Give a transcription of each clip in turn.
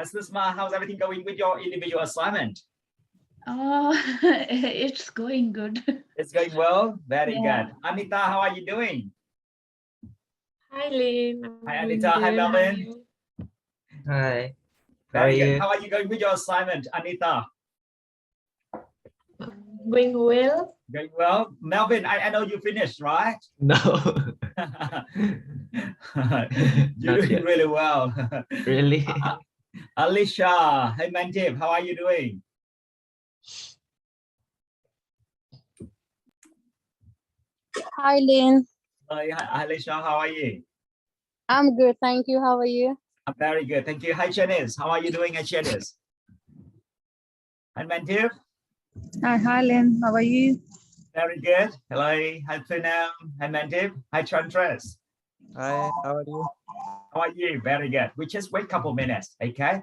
Susma, how's everything going with your individual assignment? Oh, it's going good. It's going well. Very Yeah. good. Anita, how are you doing? Hi, Lynn. Hi, Anita. Hi, Melvin. Hi. Very good. How are you going with your assignment, Anita? Going well. Going well. Melvin, I know you finished, right? No. You're doing really well. Really? Alicia, hey Manjib, how are you doing? Hi, Lynn. Hi, Alicia, how are you? I'm good, thank you. How are you? I'm very good, thank you. Hi, Janice. How are you doing, Janice? Hi, Manjib. Hi, Lynn. How are you? Very good. Hello. Hi, Pranam. Hi, Manjib. Hi, Chantres. Hi, how are you? How are you? Very good. We just wait a couple minutes, okay?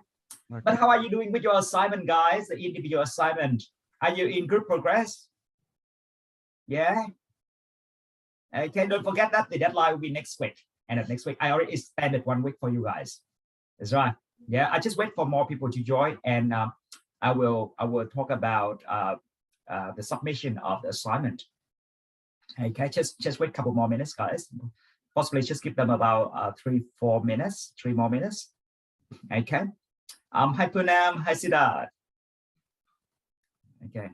But how are you doing with your assignment, guys? The individual assignment. Are you in group progress? Yeah. Okay, don't forget that the deadline will be next week. And next week, I already extended 1 week for you guys. That's right. Yeah, I just wait for more people to join, and I will talk about the submission of the assignment. Okay, just wait a couple more minutes, guys. Possibly just give them about 3 more minutes. Okay. Hi Punam, hi Siddharth. Okay.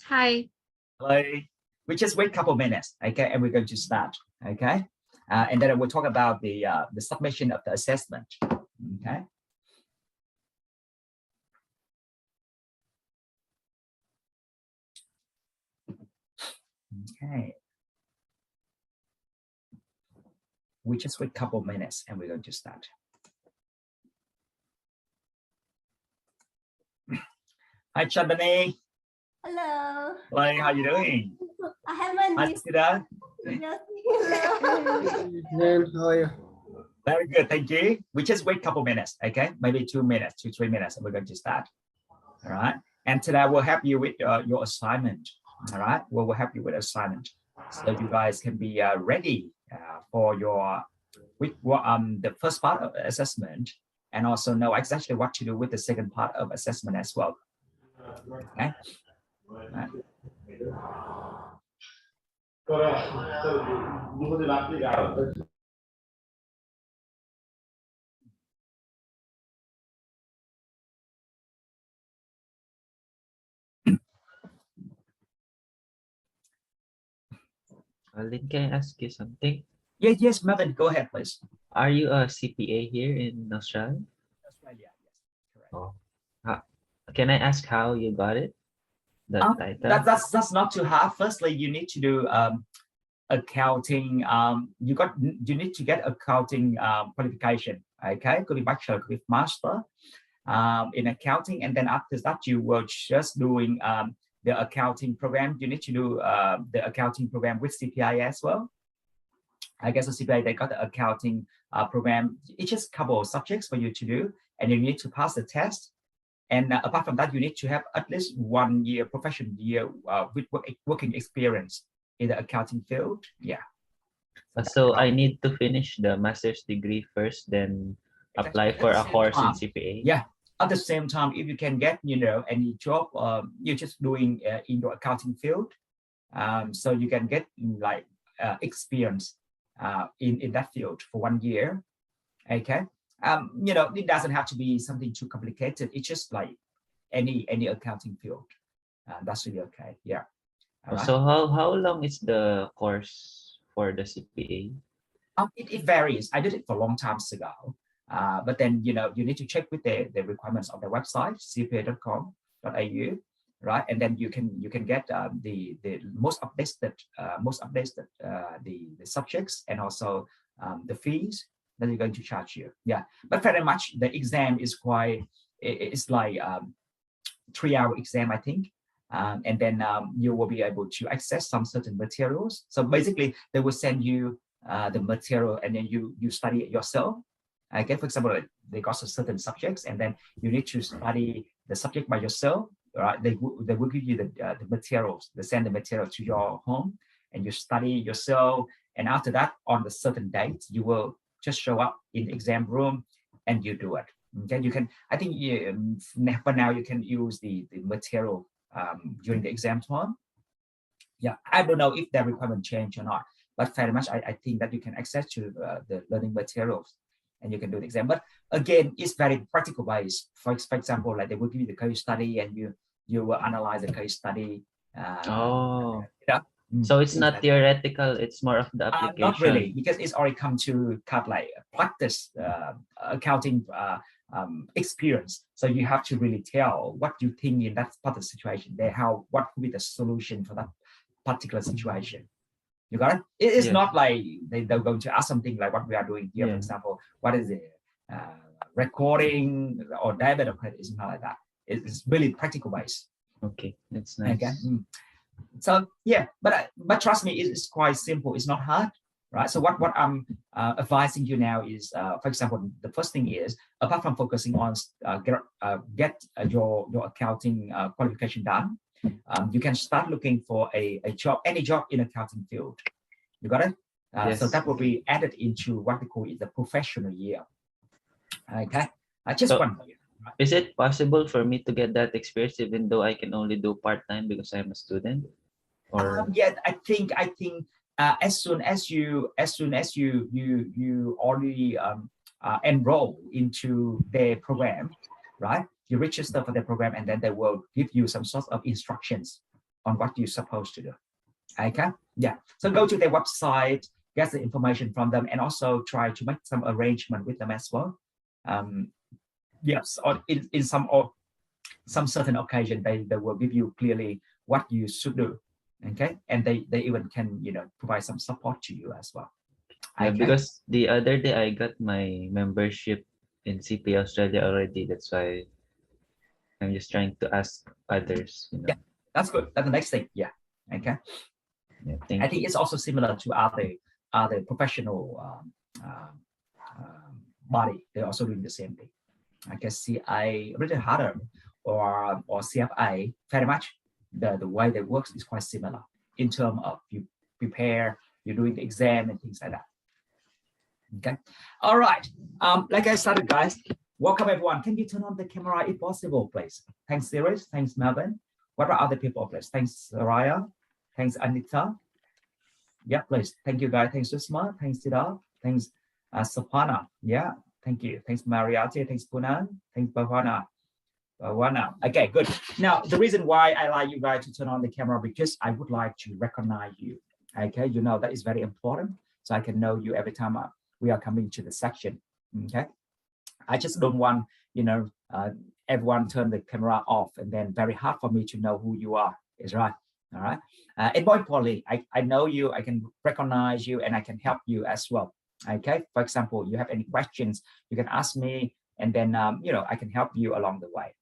Hi. Hello. We just wait a couple minutes, okay, and we're going to start, okay, and then we'll talk about the submission of the assessment, okay. Okay. We just wait a couple minutes and we're going to start. Hi, Chandani. Hello. Hello, how you doing? I haven't. Hi, Siddharth. Then how are you? Very good, thank you. We just wait a couple minutes, okay? Maybe 2 minutes, 2-3 minutes, and we're going to start. All right. And today we'll help you with your assignment. All right. We'll help you with assignment, so you guys can be ready for your the first part of the assessment, and also know exactly what to do with the second part of assessment as well. Okay. Right. Lynn, can I ask you something? Yes, Melvin, go ahead, please. Are you a CPA here in Australia? Australia, yes, correct. Oh. Can I ask how you got it? The title? That's not too hard. Firstly, you need to do accounting. You need to get accounting qualification. Okay, could be bachelor, could be master in accounting, and then after that you will just doing the accounting program. You need to do the accounting program with CPI as well. I guess the CPI, they got the accounting program. It's just a couple of subjects for you to do, and you need to pass the test. And apart from that, you need to have at least 1 year professional year with working experience in the accounting field. Yeah. So I need to finish the master's degree first, then apply for a course in CPA. Yeah. At the same time, if you can get any job, you're just doing in your accounting field, so you can get like experience in that field for 1 year. Okay. It doesn't have to be something too complicated. It's just like any accounting field. That's really okay. Yeah. Right. So how long is the course for the CPA? It varies. I did it for a long time ago. But then you need to check with the requirements of the website cpa.com.au, right? And then you can get the most updated the subjects, and also the fees that they're going to charge you. Yeah, but very much the exam is it's like 3-hour exam, I think. And then you will be able to access some certain materials. So basically they will send you the material, and then you study it yourself. Okay, for example, they got certain subjects, and then you need to study the subject by yourself. Right? They will give you the materials. They send the material to your home, and you study yourself. And after that, on the certain date, you will just show up in the exam room and you do it. Okay, you can, I think for now you can use the material during the exam time. Yeah, I don't know if the requirement change or not, but very much I think that you can access to the learning materials and you can do the exam. But again, it's very practical based. For example, like they will give you the case study and you will analyze the case study. Yeah. So it's not theoretical, it's more of the application. Not really, because it's already come to kind of like practice accounting experience. So you have to really tell what you think in that particular situation. What could be the solution for that particular situation. You got it? It is not like they're going to ask something like what we are doing here. For example, what is it? Recording or debit or credit, is not like that. It's really practical based. Okay, that's nice. Okay. So yeah, but trust me, it's quite simple. It's not hard, right? So what I'm advising you now is, for example, the first thing is, apart from focusing on get your accounting qualification done, you can start looking for a job, any job in accounting field. You got it? So that will be added into what we call it the professional year. Okay, just So, 1 year. Is it possible for me to get that experience even though I can only do part-time because I'm a student? Or yeah, I think as soon as you already enroll into their program, right? You register for the program and then they will give you some sort of instructions on what you're supposed to do. Okay, yeah. So go to their website, get the information from them, and also try to make some arrangement with them as well. Yes, or in some certain occasion, they will give you clearly what you should do. Okay, and they even can provide some support to you as well. yeah, Okay. because the other day I got my membership in CP Australia already. That's why I'm just trying to ask others. Yeah, that's good. That's the next thing. Yeah. Okay. Yeah, I think it's also similar to other professional body. They're also doing the same thing. I guess CI written harder or CFA very much the way they work is quite similar in terms of you prepare, you're doing the exam and things like that. Okay. All right. Like I started, guys. Welcome everyone. Can you turn on the camera if possible, please? Thanks, Sirius. Thanks, Melvin. What about other people, please? Thanks, Raya. Thanks, Anita. Yeah, please. Thank you, guys. Thanks, Susma. Thanks, Siddharth. Thanks, Sapana. Yeah. Thank you. Thanks, Mariati. Thanks, Punan. Thanks, Bhavana. Okay, good. Now, the reason why I like you guys to turn on the camera because I would like to recognize you. Okay, that is very important. So I can know you every time we are coming to the section. Okay. I just don't want, everyone turn the camera off and then very hard for me to know who you are. Is right. All right. And more importantly, I know you, I can recognize you, and I can help you as well. Okay. For example, you have any questions, you can ask me, and then, I can help you along the way.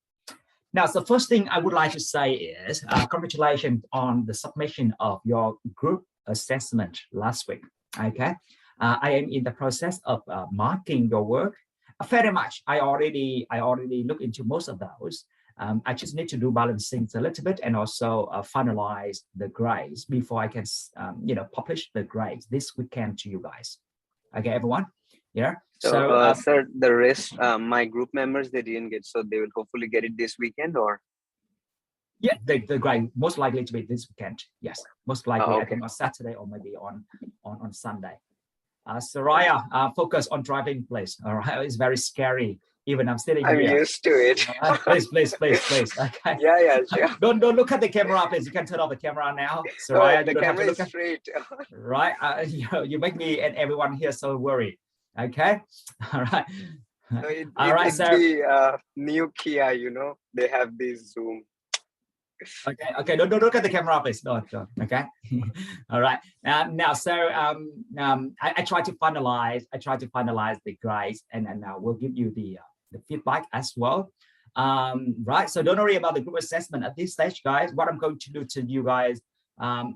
Now, the first thing I would like to say is congratulations on the submission of your group assessment last week. Okay. I am in the process of marking your work. Very much. I already looked into most of those. I just need to do balancing a little bit and also finalize the grades before I can, publish the grades this weekend to you guys. Okay, everyone. Yeah. So, sir, the rest, my group members, they didn't get, so they will hopefully get it this weekend, or? Yeah, the grade most likely to be this weekend. Yes, most likely. Okay. I think on Saturday or maybe on Sunday. Soraya, focus on driving, please. All right, it's very scary. Even I'm sitting I'm here. used to it. Please. Okay. Yeah, sure. Don't look at the camera, please. You can turn off the camera now. Oh, Soraya, the you don't have to camera look is at. straight. Right, you make me and everyone here so worried. Okay. All right. So All right, it's sir. the new Kia, they have this zoom. Okay. Don't look at the camera, please. Don't. Okay. All right. Now, so I try to finalize. The grades, and now we'll give you the feedback as well. Right. So don't worry about the group assessment at this stage, guys. What I'm going to do to you guys. Now,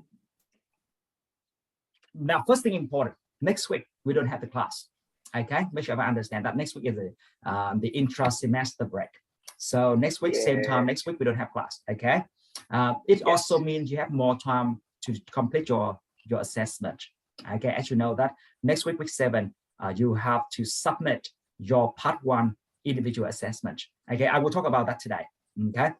first thing important. Next week we don't have the class. Okay. Make sure I understand that next week is the intra-semester break. So next week, same time, next week we don't have class. Okay. It also means you have more time to complete your assessment. Okay, as you know that next week, week 7, you have to submit your part 1 individual assessment. Okay, I will talk about that today. Okay,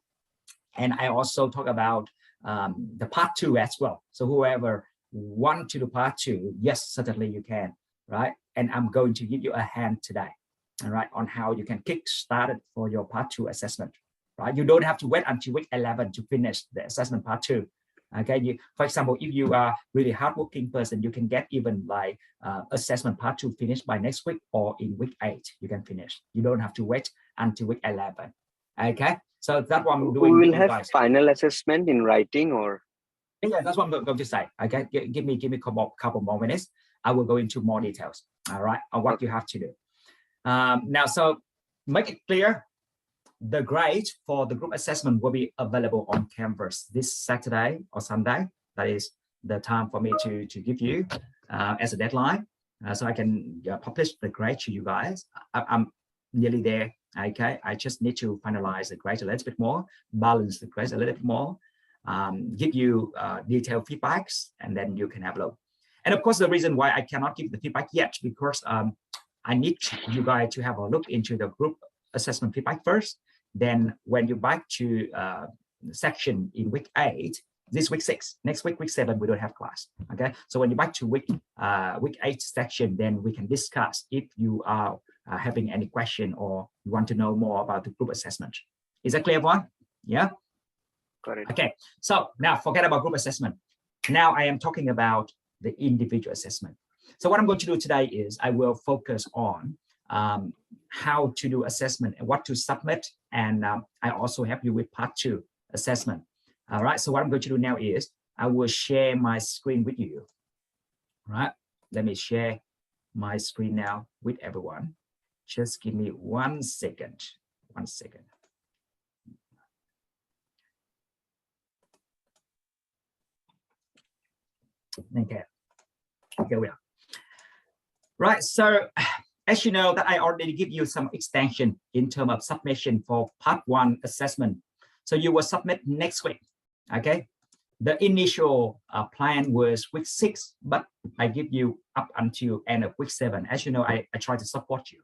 and I also talk about the part 2 as well. So whoever want to do part 2, yes, certainly you can, right? And I'm going to give you a hand today, all right, on how you can kick start it for your part 2 assessment, right? You don't have to wait until week 11 to finish the assessment part 2. Okay, for example, if you are really hardworking person, you can get even like assessment part 2 finished by next week, or in week 8 you can finish. You don't have to wait until week 11. Okay, so that's what I'm doing. We with will you have guys. final assessment in writing, or Yeah, that's what I'm going to say. Okay, give me a couple more minutes. I will go into more details. All right, on what you have to do. Now, so make it clear. The grade for the group assessment will be available on Canvas this Saturday or Sunday. That is the time for me to give you as a deadline, so I can publish the grade to you guys. I'm nearly there. Okay, I just need to finalize the grade a little bit more, balance the grades a little bit more, give you detailed feedbacks, and then you can have a look. And of course, the reason why I cannot give the feedback yet, because I need you guys to have a look into the group assessment feedback first. Then when you back to section in week 8, this week 6, next week, week 7, we don't have class. Okay, so when you back to week 8 section, then we can discuss if you are having any question or you want to know more about the group assessment. Is that clear, everyone? Yeah. correct? Okay, so now forget about group assessment. Now I am talking about the individual assessment. So what I'm going to do today is I will focus on how to do assessment and what to submit, and I also help you with part 2 assessment. All right, so what I'm going to do now is I will share my screen with you. All right, let me share my screen now with everyone. Just give me 1 second. 1 second. Okay, here we are. Right, so as you know that I already give you some extension in terms of submission for part 1 assessment. So you will submit next week. Okay, the initial plan was week 6, but I give you up until end of week 7. As you know, I try to support you.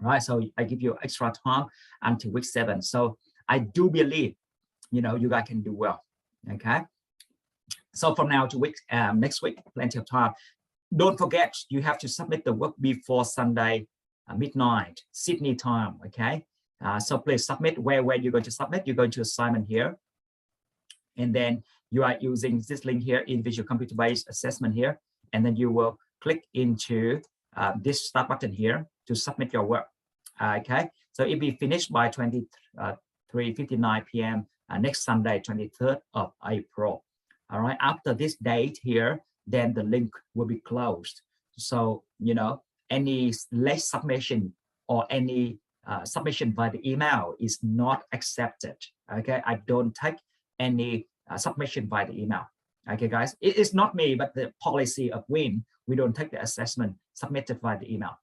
Right, so I give you extra time until week 7. So I do believe, you know, you guys can do well. Okay, so from now to week next week, plenty of time. Don't forget, you have to submit the work before Sunday midnight Sydney time. Okay, so please submit. Where you're going to submit, you're going to assignment here, and then you are using this link here, individual computer-based assessment here, and then you will click into this start button here to submit your work. Okay, so it will be finished by 23:59 p.m. Next Sunday, 23rd of April. All right, after this date here, then the link will be closed. So, you know, any late submission or any submission by the email is not accepted. Okay, I don't take any submission by the email. Okay, guys, it is not me, but the policy of WIN. We don't take the assessment submitted by the email.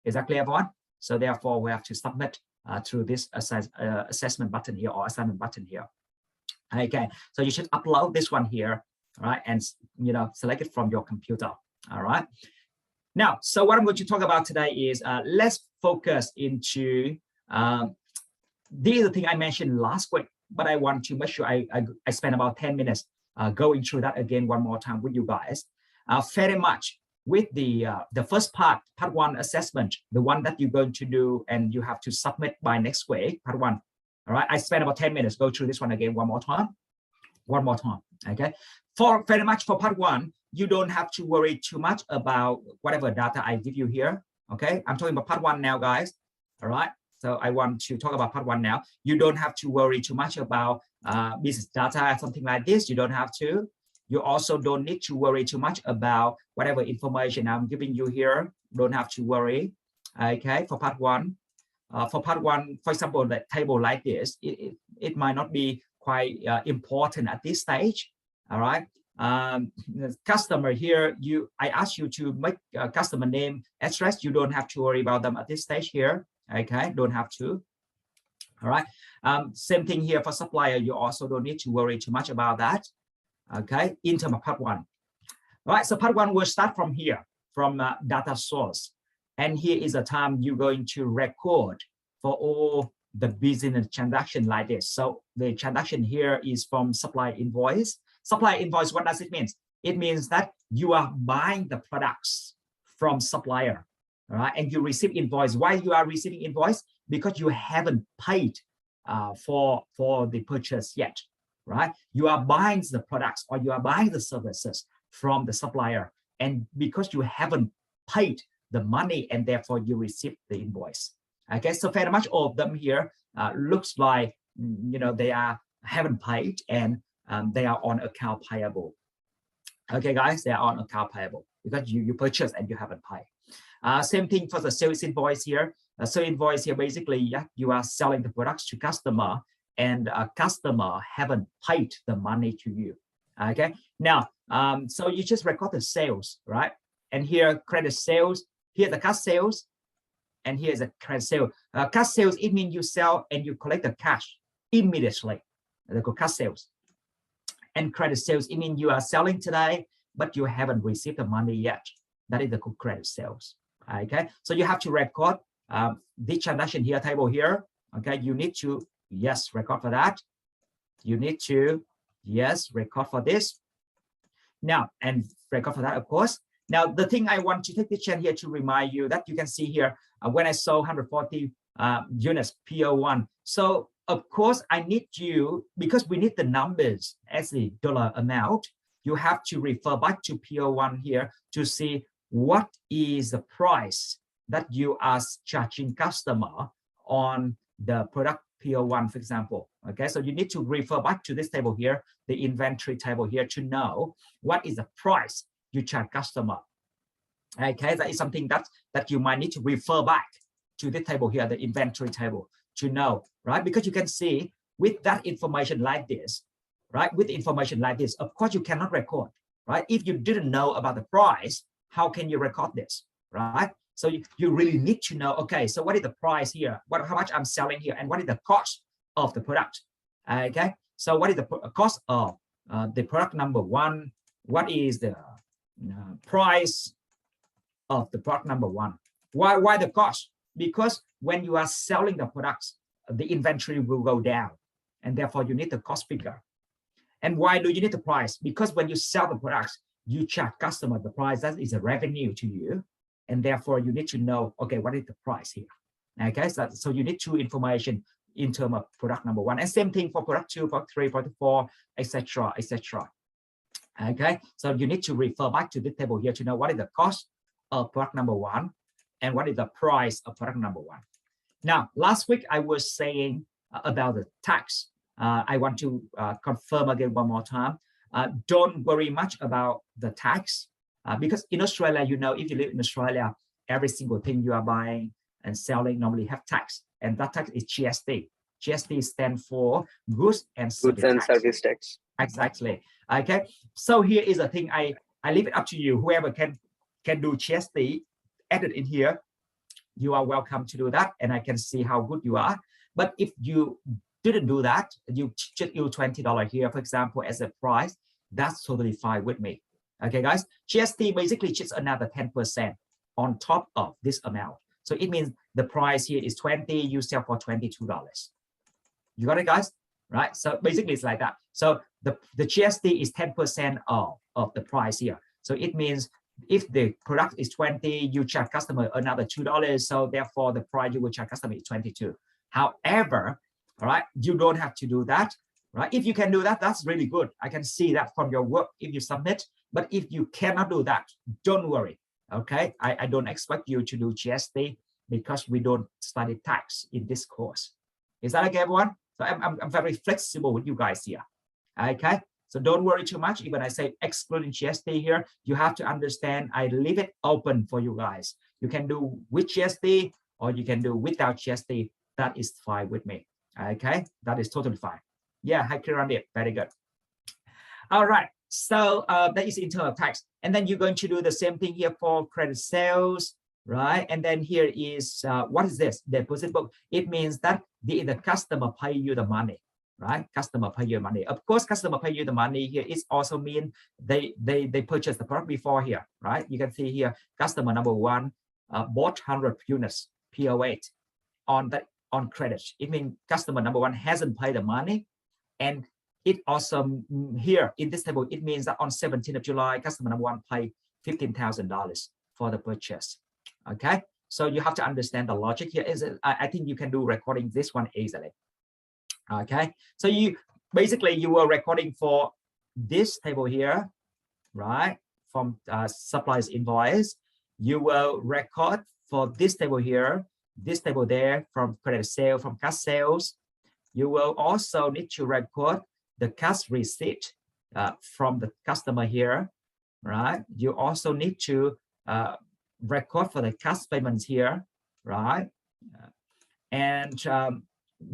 Is that clear, everyone? So therefore, we have to submit through this assessment button here or assignment button here. Okay, so you should upload this one here, right, and you know, select it from your computer. All right. Now, so what I'm going to talk about today is let's focus into these are the thing I mentioned last week, but I want to make sure I spend about 10 minutes going through that again one more time with you guys. Very much with the first part 1 assessment, the one that you're going to do and you have to submit by next week, part 1. All right, I spent about 10 minutes, go through this one again one more time. Okay, very much for part 1, you don't have to worry too much about whatever data I give you here. Okay, I'm talking about part 1 now, guys. All right, so I want to talk about part 1 now. You don't have to worry too much about business data, something like this. You don't have to. You also don't need to worry too much about whatever information I'm giving you here. Don't have to worry. Okay, for part 1. For part 1, for example, the table like this, it might not be quite important at this stage. All right, the customer here, I ask you to make a customer name, address. You don't have to worry about them at this stage here. Okay, don't have to. All right, same thing here for supplier. You also don't need to worry too much about that. Okay, in terms of part 1. All right, so part 1 will start from here, from data source. And here is the time you're going to record for all the business transaction like this. So the transaction here is from supply invoice. Supply invoice, what does it mean? It means that you are buying the products from supplier, right? And you receive invoice. Why you are receiving invoice? Because you haven't paid for the purchase yet, right? You are buying the products or you are buying the services from the supplier, and because you haven't paid the money, and therefore you receive the invoice. Okay, so very much all of them here looks like they haven't paid, and they are on account payable. Okay, guys, they are on account payable because you purchased and you haven't paid. Same thing for the sales invoice here. So invoice here, basically, you are selling the products to customer, and a customer haven't paid the money to you. Okay, now, so you just record the sales, right? And here credit sales, here the cash sales, and here's a credit sale. Cash sales, it means you sell and you collect the cash immediately. They call cash sales. And credit sales, it means you are selling today, but you haven't received the money yet. That is the credit sales. Okay, so you have to record the transaction here, table here. Okay, you need to, yes, record for that. You need to, yes, record for this. Now, and record for that, of course. Now, the thing I want to take the chance here to remind you that you can see here, when I sold 140 units PO1. So, of course, I need you, because we need the numbers as the dollar amount, you have to refer back to PO1 here to see what is the price that you are charging customer on the product PO1, for example. Okay, so you need to refer back to this table here, the inventory table here, to know what is the price you charge customer. Okay, that is something that you might need to refer back to the table here, the inventory table, to know, right? Because you can see with that information like this, right? With information like this, of course you cannot record, right? If you didn't know about the price, how can you record this, right? So you really need to know, okay, so what is the price here? How much I'm selling here, and what is the cost of the product? Okay, so what is the cost of the product number one? What is the price of the product number one? Why the cost? Because when you are selling the products, the inventory will go down, and therefore you need the cost figure. And why do you need the price? Because when you sell the products, you charge customer the price. That is a revenue to you, and therefore you need to know, okay, what is the price here? Okay, so you need two information in terms of product number one, and same thing for product 2, product 3, product 4, etc., etc. Okay, so you need to refer back to the table here to know what is the cost of product number one and what is the price of product number one. Now, last week I was saying about the tax. I want to confirm again one more time. Don't worry much about the tax because in Australia, if you live in Australia, every single thing you are buying and selling normally have tax, and that tax is GST. GST stands for goods and service tax. Exactly. Okay. So here is a thing. I leave it up to you. Whoever can do GST, added in here. You are welcome to do that, and I can see how good you are. But if you didn't do that, you just use $20 here, for example, as a price. That's totally fine with me. Okay, guys. GST basically just another 10% on top of this amount. So it means the price here is 20. You sell for $22. You got it, guys? Right? So basically it's like that. So the GST is 10% of the price here. So it means if the product is 20, you charge customer another $2. So therefore the price you will charge customer is 22. However, all right, you don't have to do that, right? If you can do that, that's really good. I can see that from your work if you submit. But if you cannot do that, don't worry. Okay, I don't expect you to do GST because we don't study tax in this course. Is that okay, everyone? So I'm very flexible with you guys here. Okay, so don't worry too much. Even I say excluding GST here, you have to understand I leave it open for you guys. You can do with GST or you can do without GST. That is fine with me. Okay, that is totally fine. Yeah, hi Kirandi, very good. All right, so that is in terms of tax. And then you're going to do the same thing here for credit sales, right? And then here is, what is this? Deposit book. It means that the customer pay you the money, right? Customer pay you money. Of course, customer pay you the money here. It also means they purchased the product before here, right? You can see here, customer number one bought 100 units, PO8. On on credit. It means customer number one hasn't paid the money. And it also here in this table, it means that on 17th of July, customer number one paid $15,000 for the purchase. Okay, so you have to understand the logic here. I think you can do recording this one easily. Okay, so you were recording for this table here, right? From suppliers invoice. You will record for this table here, this table there, from credit sale, from cash sales. You will also need to record the cash receipt from the customer here, right? You also need to record for the cash payments here, right? And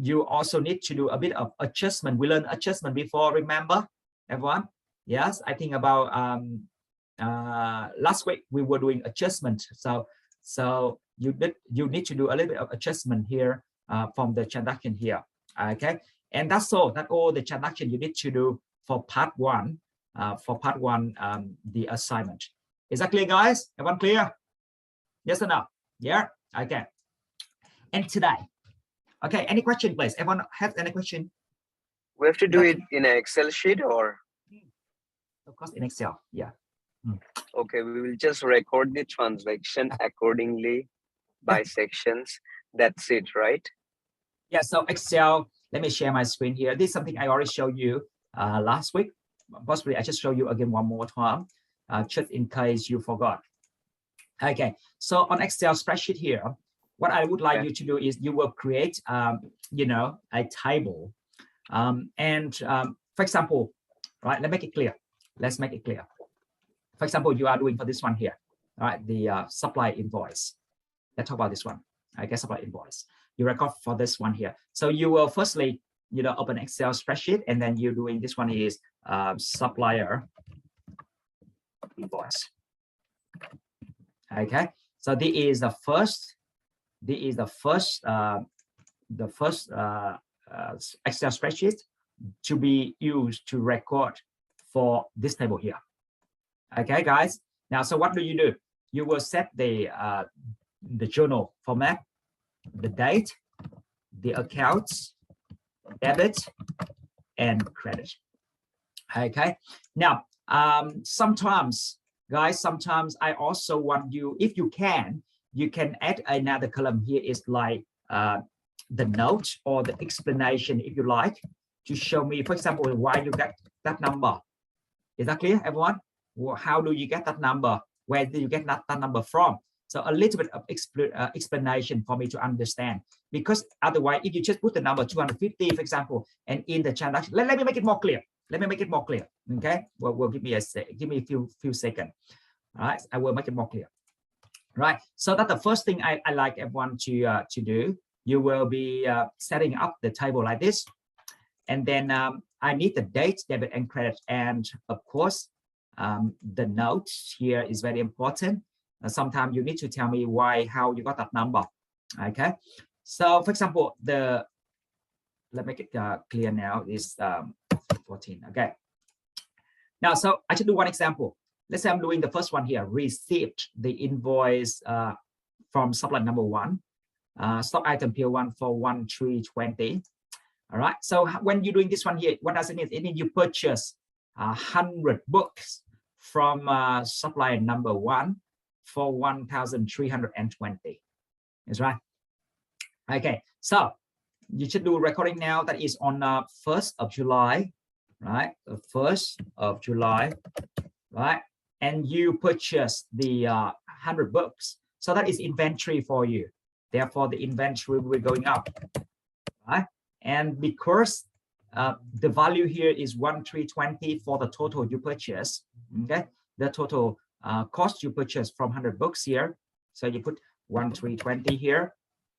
you also need to do a bit of adjustment. We learned adjustment before, remember, everyone? Yes, I think about last week we were doing adjustment. So you need to do a little bit of adjustment here from the transaction here. Okay, and that's all the transaction you need to do for part one. The assignment. Is that clear, guys? Everyone clear? Yes or no? Yeah. Okay. And today, okay, any question, please? Everyone have any question? We have to do it in an Excel sheet, or? Of course, in Excel. Yeah. Okay, we will just record the transaction accordingly by sections. That's it, right? Yeah, so Excel, let me share my screen here. This is something I already showed you last week. Possibly I just show you again one more time, just in case you forgot. Okay, so on Excel spreadsheet here, what I would like you to do is you will create, you know, a table. For example, right, let's make it clear. Let's make it clear. For example, you are doing for this one here, right? The supply invoice. Let's talk about this one. I guess supply invoice. You record for this one here. So you will firstly, you know, open Excel spreadsheet, and then you're doing this one is supplier invoice. Okay. So this is the first. Excel spreadsheet to be used to record for this table here. Okay, guys. Now, so what do? You will set the journal format, the date, the accounts, debit, and credit. Okay. Now, sometimes, guys, sometimes I also want you, if you can add another column here, is like the note or the explanation, if you like, to show me, for example, why you get that number. Is that clear, everyone? Well, how do you get that number? Where do you get that number from? So a little bit of explanation for me to understand, because otherwise, if you just put the number 250, for example, and in the transaction, let me make it more clear. Let me make it more clear. Okay. Well, give me a few seconds. All right. I will make it more clear. Right. So that's the first thing I like everyone to do. You will be setting up the table like this, and then I need the date, debit, and credit, and of course, the note here is very important. Sometimes you need to tell me how you got that number. Okay. So for example, let's make it clear now, is 14. Okay. Now, so I should do one example. Let's say I'm doing the first one here, received the invoice from supplier number one, stock item P1 for 1320. All right. So when you're doing this one here, what does it mean? It means you purchase 100 books from supplier number one for 1,320. Is right. Okay. So you should do recording now. That is on 1st of July, right? The 1st of July, right? And you purchase the 100 books. So that is inventory for you. Therefore, the inventory will be going up, right? And because the value here is 1,320 for the total you purchase, okay? The total cost you purchase from 100 books here. So you put 1,320 here,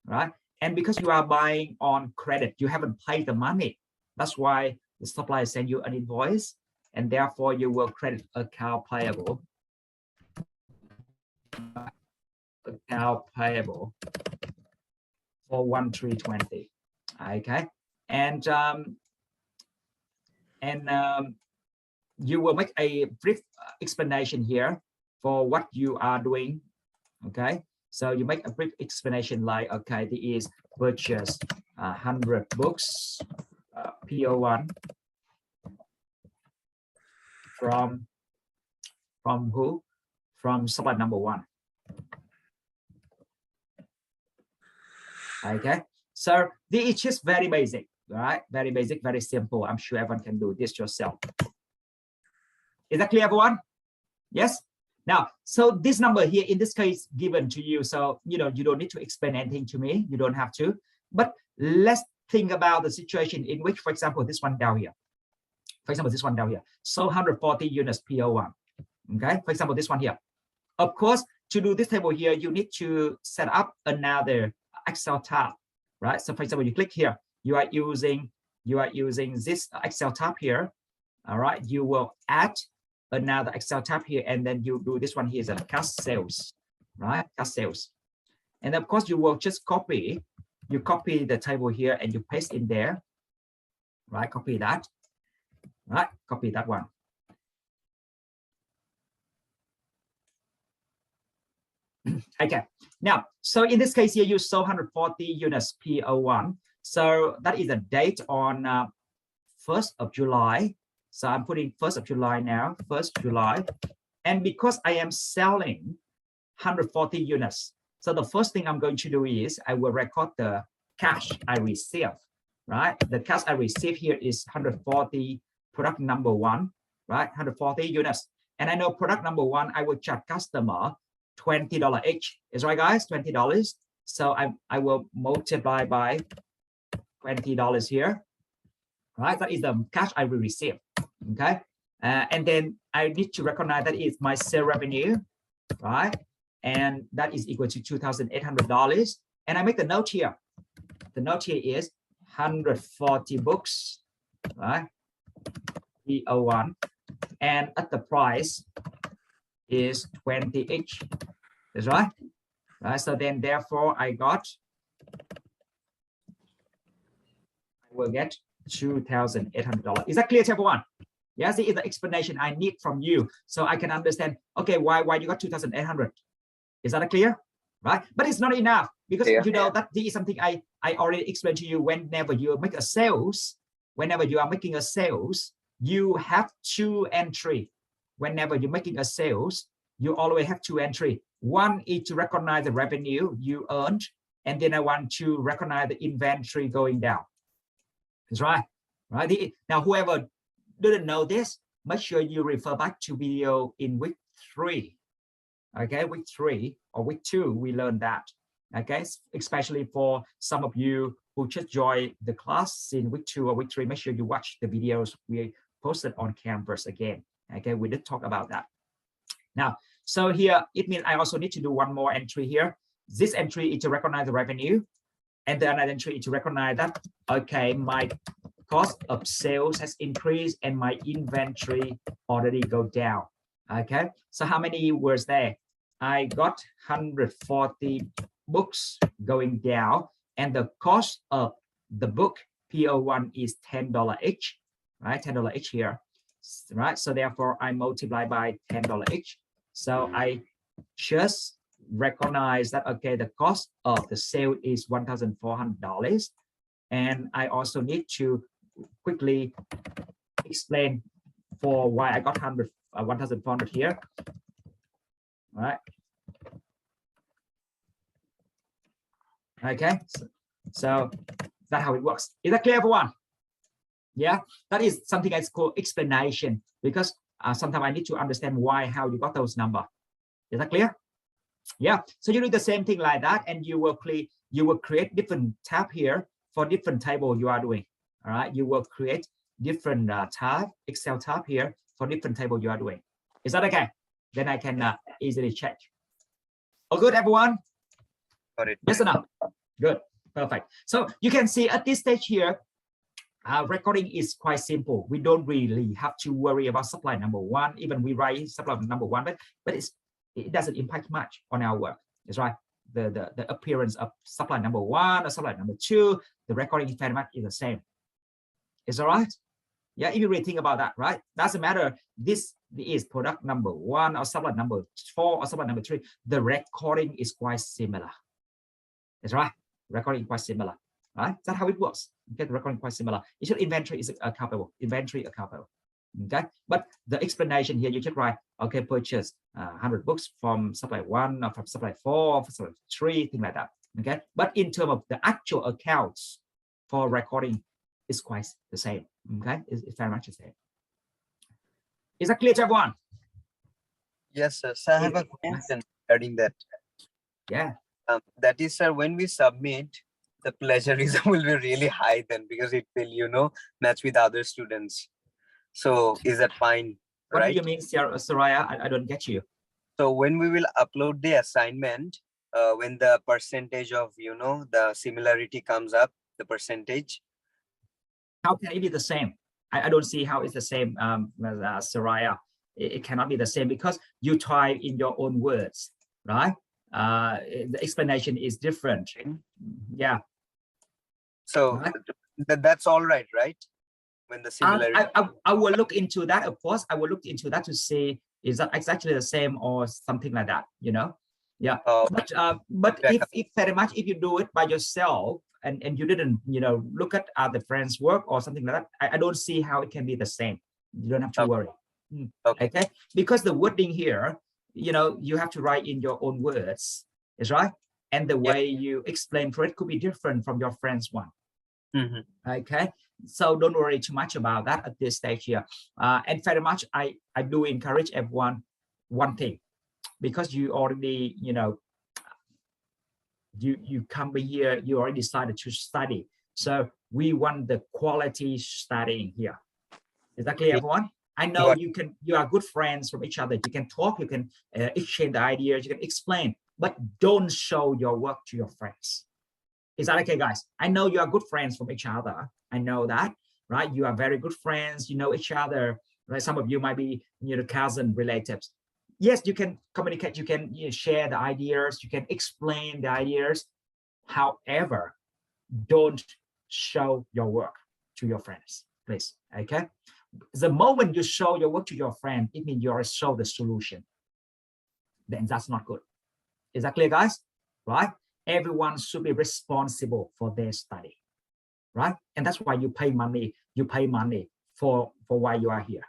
right? And because you are buying on credit, you haven't paid the money. That's why the supplier send you an invoice, and therefore you will credit account payable. Account payable for 1,320. Okay, and you will make a brief explanation here for what you are doing. Okay, So you make a brief explanation like, okay, there is purchase 100 books, PO1 from who? From supplier number 1. Okay, so this is just very basic, right? Very basic, very simple. I'm sure everyone can do this yourself. Is that clear, everyone? Yes. Now, so this number here in this case given to you, so you know you don't need to explain anything to me. You don't have to. But let's think about the situation in which, for example, this one down here. For example, this one down here. So 140 units PO1. Okay. For example, this one here. Of course, to do this table here, you need to set up another Excel tab, right? So for example, you click here. You are using this Excel tab here. All right. You will add another Excel tab here, and then you do this one here is a cash sales, right? Cash sales, and of course you will just copy. You copy the table here and you paste in there, right? Copy that, right? Copy that one. Okay. Now, so in this case here, you sold 140 units PO1. So that is a date on 1st of July. So I'm putting 1st of July now, 1st July. And because I am selling 140 units, so the first thing I'm going to do is I will record the cash I receive, right? The cash I receive here is 140 product number 1, right? 140 units. And I know product number 1, I will charge customer $20 each. Is right, guys? $20. So I will multiply by $20 here, right? That is the cash I will receive. Okay, and then I need to recognize that is my sale revenue, right? And that is equal to $2,800. And I make the note here. The note here is 140 books, right? PO1, and at the price is 20 each. That's right. Right. So then, therefore, I will get $2,800. Is that clear to everyone? Yes, it is the explanation I need from you, so I can understand. Okay, why you got 2,800? Is that clear? Right? But it's not enough because you know that this is something I already explained to you. Whenever you make a sales, whenever you are making a sales, you have 2 entry. Whenever you're making a sales, you always have 2 entry. One is to recognize the revenue you earned, and then I want to recognize the inventory going down. That's right. Right. Now, whoever didn't know this, make sure you refer back to video in week 3. Okay, week 3 or week 2, we learned that. Okay, especially for some of you who just joined the class in week 2 or week 3, make sure you watch the videos we posted on Canvas again. Okay, we did talk about that. Now, so here it means I also need to do one more entry here. This entry is to recognize the revenue, and then another entry is to recognize that, okay, my cost of sales has increased and my inventory already go down. Okay, so how many words there? I got 140 books going down, and the cost of the book PO1 is $10 each, right? $10 each here, right? So therefore I multiply by $10 each. So I just recognize that, okay, the cost of the sale is $1,400. And I also need to quickly explain for why I got 1,400 here. All right. Okay. So that's how it works. Is that clear, everyone? Yeah, that is something that's called explanation, because sometimes I need to understand how you got those numbers. Is that clear? Yeah. So you do the same thing like that, and you will create different tab here for different table you are doing. All right. You will create different tab, Excel tab here for different table you are doing. Is that okay? Then I can easily check. Oh, good, everyone. Got it. Yes or no? Good. Perfect. So you can see at this stage here, recording is quite simple. We don't really have to worry about supply number 1. Even we write supply number 1, but it doesn't impact much on our work. That's right. The appearance of supply number 1 or supply number 2, the recording format is the same. Is all right? Yeah, if you really think about that, right? Doesn't matter. This is product number 1 or sublet number 4 or sublet number 3, the recording is quite similar. That's right. Recording quite similar. Right? That's how it works. Okay, the recording quite similar. It's just inventory is accountable. Inventory accountable. Okay, but the explanation here you just write, okay, purchase 100 books from supply 1 or from supply 4, from supply 3, things like that. Okay, but in terms of the actual accounts for recording, it's quite the same. Okay, it's very much the same. Is that clear to everyone? Yes, sir. So I have a question regarding that. Yeah. That is, sir, when we submit, the plagiarism will be really high then, because it will, you know, match with other students. So is that fine? What right? do you mean, Soraya? I don't get you. So when we will upload the assignment, when the percentage of, you know, the similarity comes up, the percentage. How can it be the same? I don't see how it's the same, Soraya. It cannot be the same because you type in your own words, right? The explanation is different. Yeah. So right? that's all right, right? When the similarity. I will look into that, of course. I will look into that to see is that exactly the same or something like that, you know? Yeah. But if very much if you do it by yourself and you didn't, you know, look at the friend's work or something like that, I don't see how it can be the same. You don't have to worry. Okay, because the wording here, you know, you have to write in your own words, is right, and the way you explain for it could be different from your friend's one. Okay, so don't worry too much about that at this stage here. And very much I do encourage everyone one thing, because you already, you know, you come here, you already decided to study, so we want the quality studying here. Is that clear, everyone? I know you are good friends from each other. You can talk, you can exchange the ideas, you can explain, but don't show your work to your friends. Is that okay, guys? I know you are good friends from each other. I know that, right? You are very good friends. You know each other, right? Some of you might be, you know, cousin relatives. Yes, you can communicate. You can, you know, share the ideas. You can explain the ideas. However, don't show your work to your friends, please. Okay. The moment you show your work to your friend, it means you already show the solution. Then that's not good. Is that clear, guys? Right? Everyone should be responsible for their study, right? And that's why you pay money. You pay money for why you are here.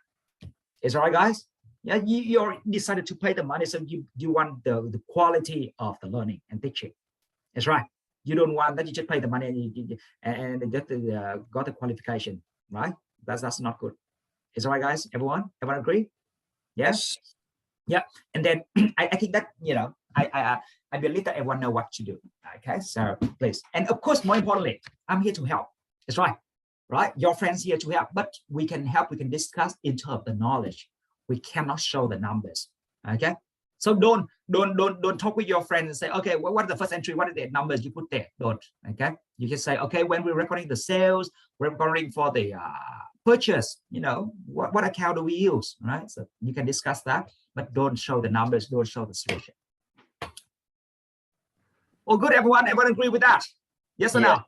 Is that right, guys? Yeah, you already decided to pay the money, so you want the quality of the learning and teaching. That's right. You don't want that you just pay the money and get got the qualification, right? That's not good. Is that right, guys? Everyone agree? Yes. Yeah. And then I think that, you know, I believe that everyone know what to do. Okay, so please, and of course, more importantly, I'm here to help. That's right. Right? Your friends here to help, but we can help. We can discuss in terms of the knowledge. We cannot show the numbers. Okay. So don't talk with your friends and say, okay, well, what are the first entry? What are the numbers you put there? Don't. Okay. You can say, okay, when we're recording the sales, we're recording for the purchase, you know, what account do we use, right? So you can discuss that, but don't show the numbers, don't show the solution. Oh, good, everyone agree with that? Yes or no?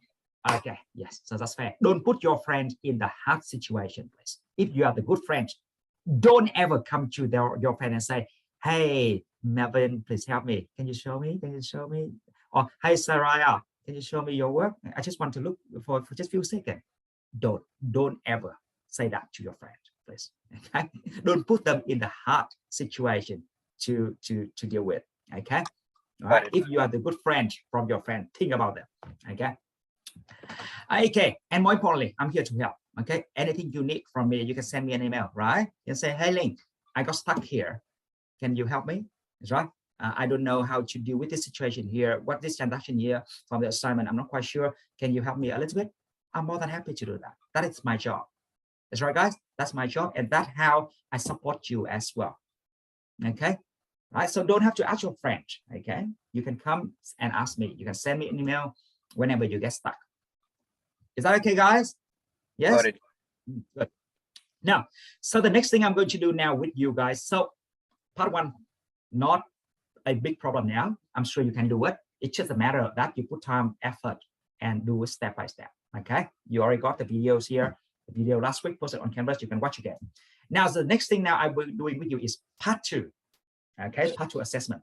Okay, yes, so that's fair. Don't put your friend in the hard situation, please. If you are the good friend, don't ever come to your friend and say, hey, Melvin, please help me. Can you show me? Can you show me? Or, hey, Saraya, can you show me your work? I just want to look for just a few seconds. Don't ever say that to your friend, please. Okay? Don't put them in the hard situation to deal with. Okay. All right. If you are the good friend from your friend, think about that. Okay. Okay. And more importantly, I'm here to help. Okay. Anything you need from me, you can send me an email, right? You can say, hey, Link, I got stuck here. Can you help me? That's right. I don't know how to deal with this situation here. What this transaction here from the assignment, I'm not quite sure. Can you help me a little bit? I'm more than happy to do that. That is my job. That's right, guys. That's my job. And that's how I support you as well. Okay. Right. So don't have to ask your friend. Okay. You can come and ask me. You can send me an email whenever you get stuck. Is that okay, guys? Yes. Got it. Good. Now, so the next thing I'm going to do now with you guys. So part one, not a big problem now. I'm sure you can do it. It's just a matter of that you put time, effort, and do it step by step. Okay. You already got the videos here. The video last week posted on Canvas. You can watch again. Now, the next thing now I will be doing with you is part 2. Okay, part 2 assessment.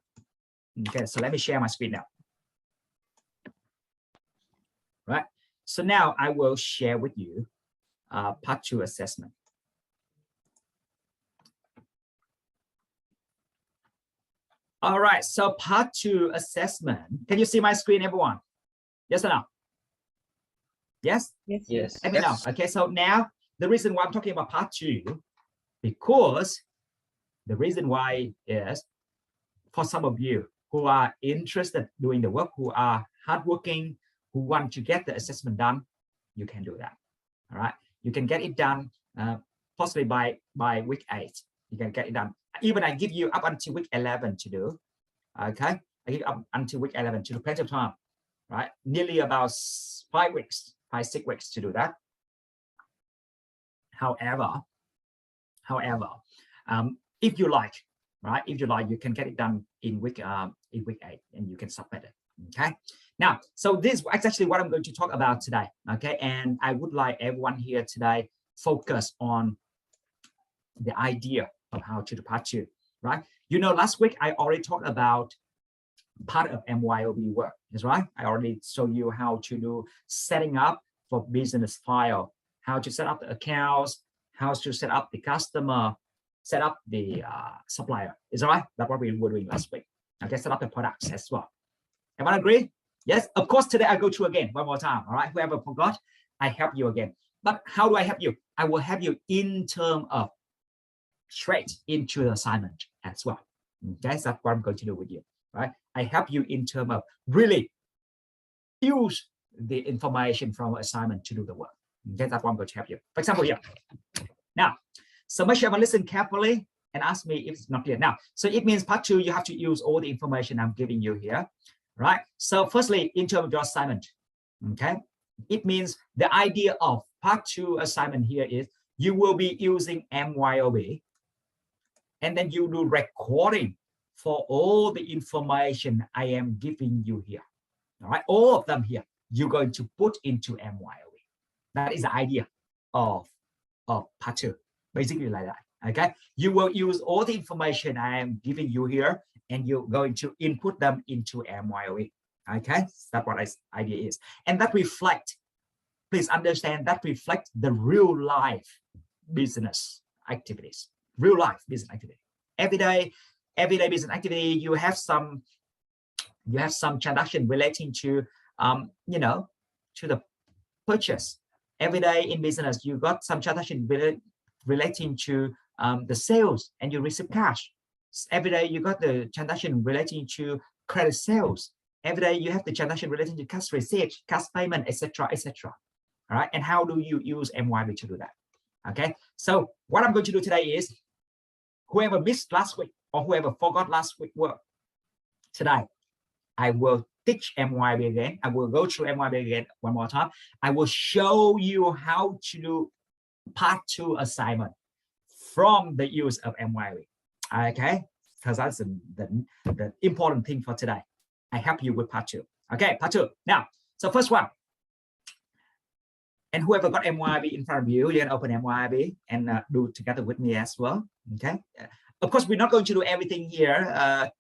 Okay, so let me share my screen now. Right. So now I will share with you part 2 assessment. All right, so part 2 assessment. Can you see my screen, everyone? Yes or no? Yes? Yes. Let me know. Okay, so now the reason why I'm talking about part 2, because the reason why is for some of you who are interested doing the work, who are hardworking, who want to get the assessment done, you can do that. All right, you can get it done possibly by week 8. You can get it done. Even I give you up until week 11 to do. Okay, I give up until week 11 to do, plenty of time, right? Nearly about 5 weeks, 5-6 weeks to do that. However, if you like, right? If you like, you can get it done in week 8, and you can submit it. Okay. Now, so this is actually what I'm going to talk about today. Okay, and I would like everyone here today focus on the idea of how to do part 2, right? You know, last week I already talked about part of MYOB work, is right? I already showed you how to do setting up for business file, how to set up the accounts, how to set up the customer, set up the supplier. Is that right? That's what we were doing last week. Okay, set up the products as well. Everyone agree? Yes, of course. Today I go through again one more time. All right, whoever forgot, I help you again. But how do I help you? I will help you in terms of straight into the assignment as well. Okay, so that's what I'm going to do with you. Right? I help you in terms of really use the information from assignment to do the work. Okay, that's what I'm going to help you. For example, here. Now, so make sure everyone listen carefully and ask me if it's not clear. Now, so it means part 2, you have to use all the information I'm giving you here. Right? So firstly, in terms of your assignment, okay, it means the idea of part 2 assignment here is you will be using MYOB, and then you do recording for all the information I am giving you here. All right, all of them here, you're going to put into MYOB. That is the idea of part 2, basically like that. Okay, you will use all the information I am giving you here, and you're going to input them into MYOB. Okay, that's what this idea is, and that reflect. Please understand that reflect the real life business activities. Real life business activity. Everyday business activity. You have some transaction relating to you know, to the purchase. Every day in business, you got some transaction relating to the sales, and you receive cash. Every day you got the transaction relating to credit sales. Every day you have the transaction relating to cash receipt, cash payment, etc., etc. All right, and how do you use MYOB to do that? Okay, so what I'm going to do today is, whoever missed last week or whoever forgot last week work, today I will teach MYOB again. I will go through MYOB again one more time. I will show you how to do part 2 assignment from the use of MYOB. Okay, because that's the important thing for today. I help you with part 2. Okay, part 2. Now, so first one. And whoever got MYOB in front of you, you can open MYOB and do together with me as well. Okay. Of course, we're not going to do everything here.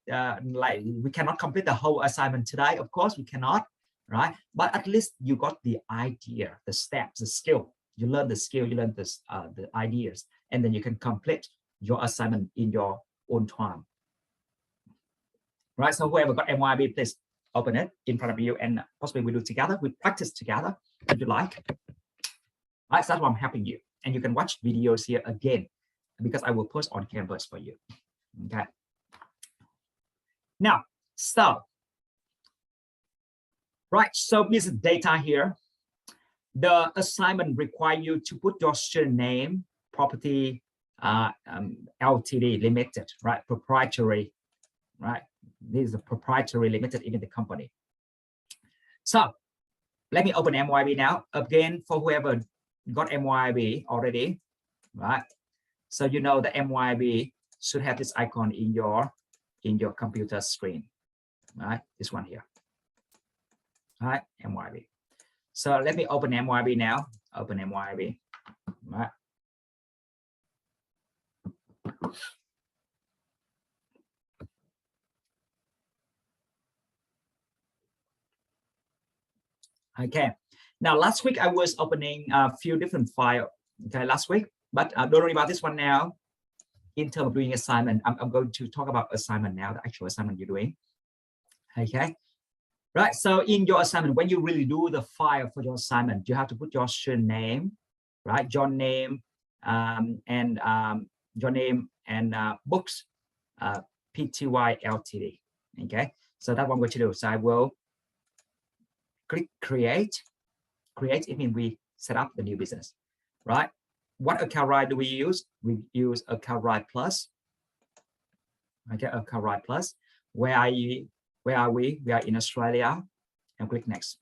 Like we cannot complete the whole assignment today. Of course, we cannot, right? But at least you got the idea, the steps, the skill. You learn the skill, you learn this, the ideas, and then you can complete your assignment in your own time. Right. So whoever got MYOB, please open it in front of you, and possibly we do together. We practice together if you like. Right, so that's why I'm helping you, and you can watch videos here again because I will post on Canvas for you. Okay. Now, so right, so this is data here. The assignment require you to put your student name, property, LTD, limited, right, proprietary, right. This is a proprietary limited in the company. So let me open MYOB now again for whoever got MYOB already, right? So you know the MYOB should have this icon in your computer screen, right? This one here, right? MYOB. So let me open MYOB now. Open MYOB, right? Okay. Now, last week I was opening a few different files. Okay, last week, but don't worry about this one now. In terms of doing assignment, I'm going to talk about assignment now, the actual assignment you're doing. Okay. Right. So in your assignment, when you really do the file for your assignment, you have to put your student name, right? Your name and books, Pty Ltd. Okay. So that's what I'm going to do. So I will click create. Create, it means we set up the new business, right? What AccountRight do we use? We use AccountRight Plus. Okay, AccountRight Plus. Where are we? We are in Australia. And click next.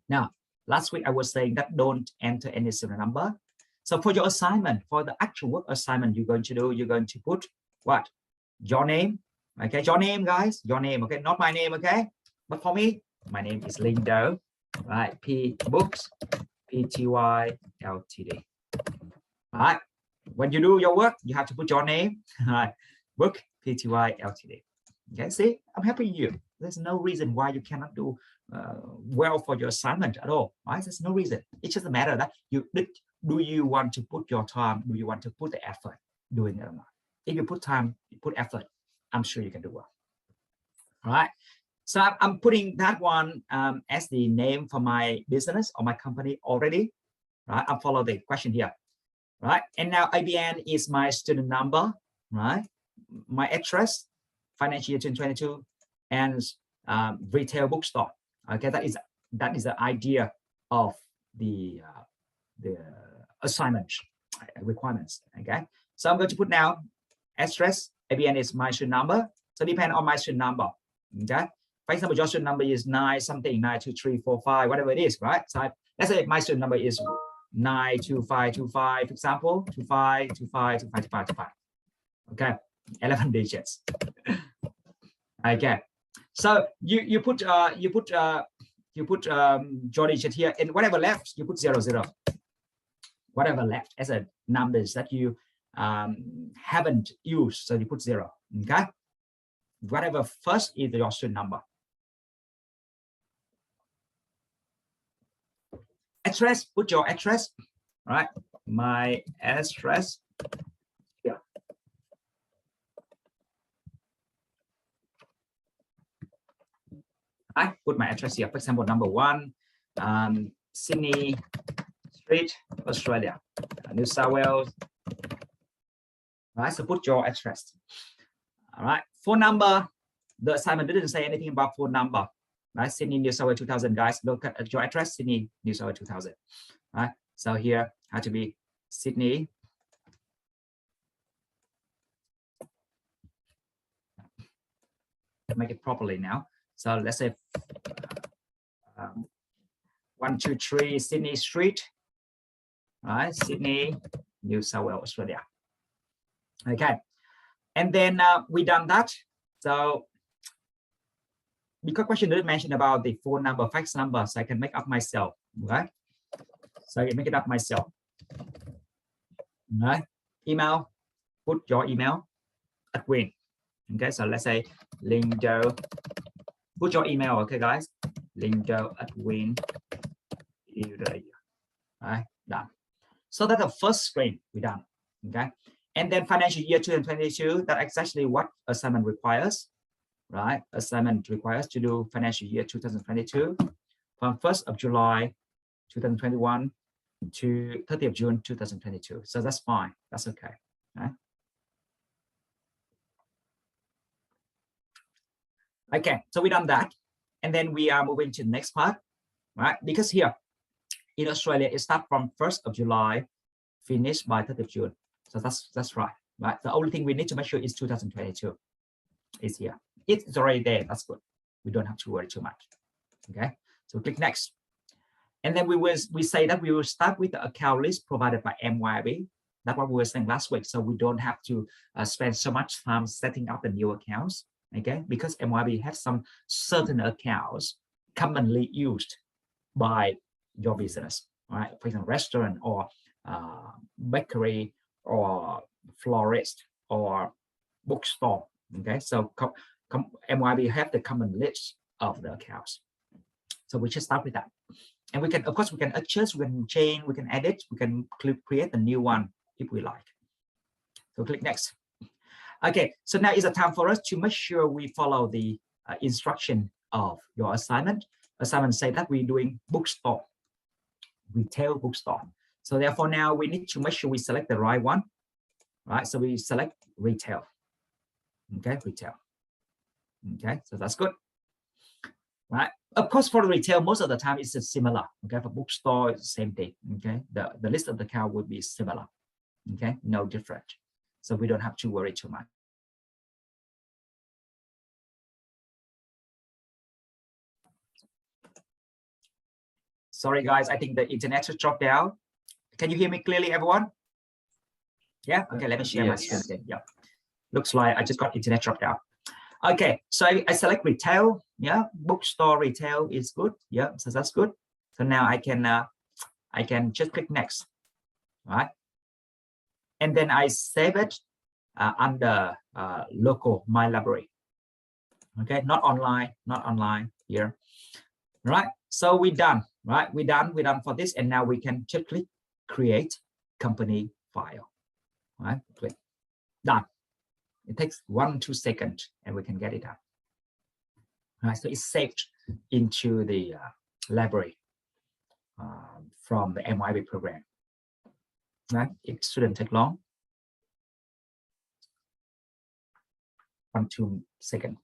Now, last week I was saying that don't enter any serial number. So for your assignment, for the actual work assignment you're going to do, you're going to put what? Your name. Okay, your name, guys. Your name. Okay, not my name. Okay, but for me, my name is Lindo. Right, P books, Pty Ltd. Right, when you do your work, you have to put your name. Right, book Pty Ltd. Okay, see, I'm helping you. There's no reason why you cannot do well for your assignment at all. Right, there's no reason. It's just a matter that you do you want to put your time? Do you want to put the effort doing it or not? If you put time, you put effort, I'm sure you can do well. All right. So I'm putting that one as the name for my business or my company already, right? I'll follow the question here, right? And now IBN is my student number, right? My address, financial year 2022, and retail bookstore. Okay, that is the idea of the assignment requirements. Okay, so I'm going to put now address. IBN is my student number, so depend on my student number. Okay. For example, your student number is 9 something, 92345, whatever it is, right? So let's say my student number is 92525, for example, 25252525. Okay, 11 digits. Okay, so you put your digit here, and whatever left, you put 00. Whatever left as a numbers that you haven't used, so you put 0. Okay, whatever first is your student number. Address, put your address, right? My address here. I put my address here. For example, number 1, Sydney Street, Australia, New South Wales. All right, so put your address. All right, phone number. The assignment didn't say anything about phone number. Right, Sydney, New South Wales 2000, guys. Look at your address, Sydney, New South Wales 2000. Right, so here had to be Sydney. Make it properly now. So let's say 123 Sydney Street. Right, Sydney, New South Wales, Australia. Okay, and then we done that. So because question didn't mention about the phone number, fax number, so I can make up myself, right? So I can make it up myself. Right? Email, put your email at Win. Okay, so let's say Lindo, put your email, okay, guys? Lindo at Win. Right, done. So that's the first screen we done. Okay, and then financial year 2022, that's exactly what assignment requires. Right, assignment requires to do financial year 2022 from 1st of July 2021 to 30th of June 2022. So that's fine. That's okay. Right? Okay, so we done that, and then we are moving to the next part, right? Because here in Australia it starts from 1st of July, finished by 30th of June. So that's right. Right. The only thing we need to make sure is 2022 is here. It's already there. That's good. We don't have to worry too much. Okay, so click next, and then we say that we will start with the account list provided by MYOB. That's what we were saying last week. So we don't have to spend so much time setting up the new accounts. Okay, because MYOB has some certain accounts commonly used by your business. All right, for example, restaurant or bakery or florist or bookstore. Okay, so MYOB have the common list of the accounts. So we just start with that. And we can, of course, we can adjust, we can change, we can edit, we can create a new one if we like. So click next. Okay, so now is the time for us to make sure we follow the instruction of your assignment. Assignment say that we're doing bookstore, retail bookstore. So therefore now we need to make sure we select the right one, right? So we select retail. Okay, retail. Okay, so that's good. Right. Of course, for the retail, most of the time it's similar. Okay, for bookstore, it's the same thing. Okay, the list of the account would be similar. Okay, no different. So we don't have to worry too much. Sorry, guys, I think the internet just dropped out. Can you hear me clearly, everyone? Yeah. Okay, let me share my screen again. Yeah. Looks like I just got internet dropped out. Okay, so I select retail. Yeah, bookstore retail is good. Yeah, so that's good. So now I can just click next, right? And then I save it under local my library. Okay, not online here. Right. So we're done. Right, we're done for this, and now we can just click create company file. Right, click done. It takes 1-2 seconds and we can get it done. All right, so it's saved into the library from the MYOB program. Right, it shouldn't take long. 1-2 seconds.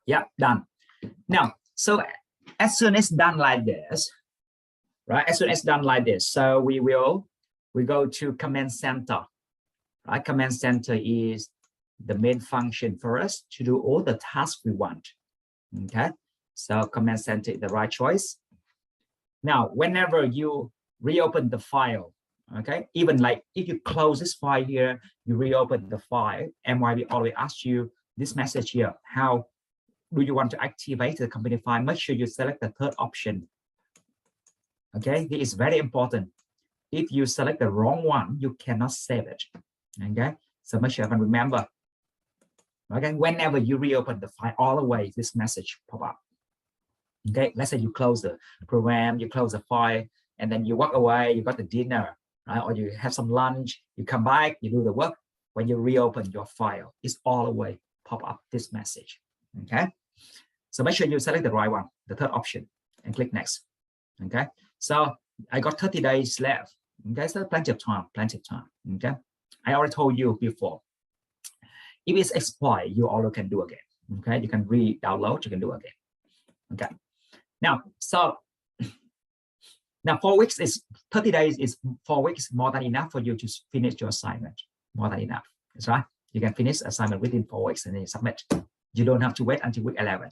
Yeah, done. Now, so as soon as done like this, right? As soon as done like this, so we go to command center. Right? Command center is the main function for us to do all the tasks we want. Okay, so command center is the right choice. Now, whenever you reopen the file, okay, even like if you close this file here, you reopen the file, MYOB always asks you this message here: how do you want to activate the company file? Make sure you select the third option. Okay, this is very important. If you select the wrong one, you cannot save it. Okay, so make sure you can remember. Okay, whenever you reopen the file, all the way this message pop up. Okay, let's say you close the program, you close the file, and then you walk away, you got the dinner, right? Or you have some lunch, you come back, you do the work. When you reopen your file, it's all the way pop up this message. Okay, so make sure you select the right one, the third option, and click next. Okay, so I got 30 days left. Okay, so plenty of time. Okay, I already told you before, if it's expired, you already can do again. Okay, you can re-download, you can do again. Okay, now, so now 4 weeks is 30 days is 4 weeks more than enough for you to finish your assignment. More than enough. That's right. You can finish assignment within 4 weeks and then you submit. You don't have to wait until week 11.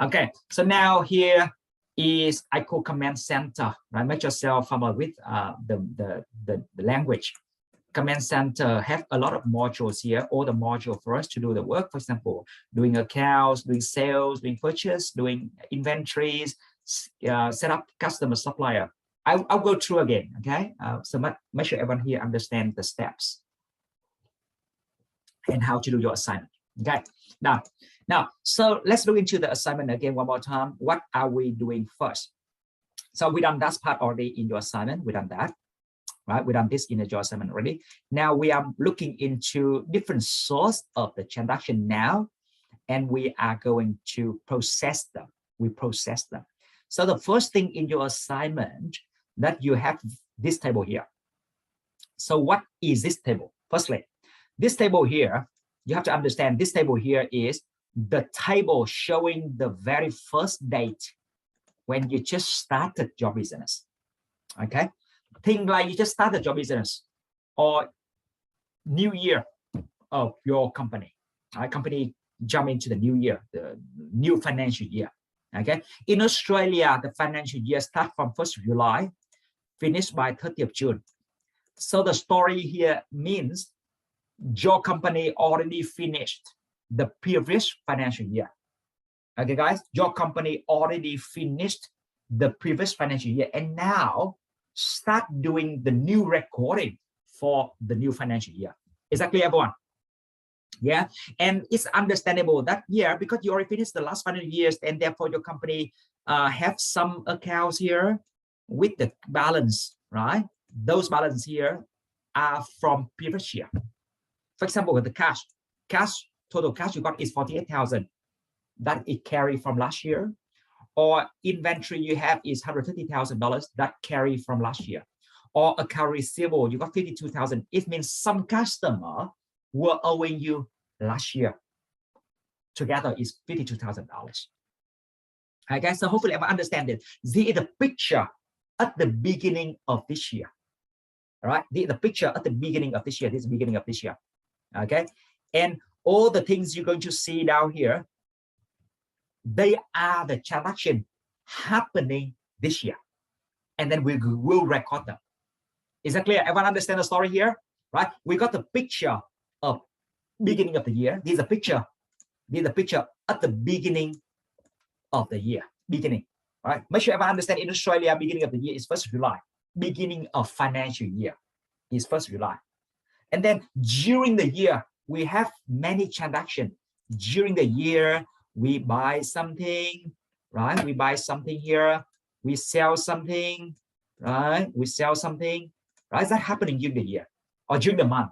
Okay, so now here is I call command center, right? Make yourself familiar with the language. Command center have a lot of modules here, all the modules for us to do the work. For example, doing accounts, doing sales, doing purchase, doing inventories, set up customer supplier. I'll go through again, okay? So make sure everyone here understands the steps and how to do your assignment. Okay, now, so let's look into the assignment again one more time. What are we doing first? So we done that part already in your assignment. We done that, right? We done this in your assignment already. Now we are looking into different source of the transaction now, and we are going to process them. We process them. So the first thing in your assignment that you have this table here. So what is this table? Firstly, this table here, you have to understand this table here is the table showing the very first date when you just started your business. Okay, think like you just started your business or new year of your company. Company jump into the new year, the new financial year. Okay, in Australia, the financial year starts from 1st of July, finished by 30th of June. So the story here means your company already finished the previous financial year. Okay, guys, your company already finished the previous financial year and now start doing the new recording for the new financial year. Is that clear, everyone? Yeah, and it's understandable that year because you already finished the last financial years and therefore your company have some accounts here with the balance, right? Those balances here are from previous year. For example, with the cash, total cash you got is 48,000. That it carry from last year, or inventory you have is $130,000 that carry from last year, or account receivable you got 52,000. It means some customer were owing you last year. Together is $52,000. Okay, so hopefully everyone understand it. This is the picture at the beginning of this year. All right, this is the picture at the beginning of this year. This is the beginning of this year. Okay, and all the things you're going to see down here, they are the transaction happening this year, and then we will record them. Is that clear? Everyone understand the story here, right? We got the picture of beginning of the year. This is a picture. This is a picture at the beginning of the year. Beginning, right? Make sure everyone understand. In Australia, beginning of the year is 1st of July. Beginning of financial year is 1st of July, and then during the year we have many transactions. During the year, we buy something, right? We buy something here. We sell something, right? We sell something, right? Is that happening during the year or during the month?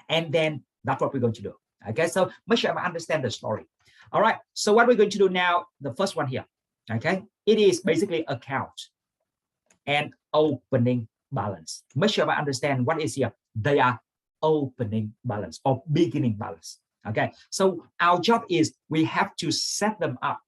And then that's what we're going to do. Okay, so make sure I understand the story. All right, so what we're going to do now, the first one here, okay? It is basically account and opening balance. Make sure I understand what is here. They are opening balance or beginning balance. Okay, so our job is we have to set them up.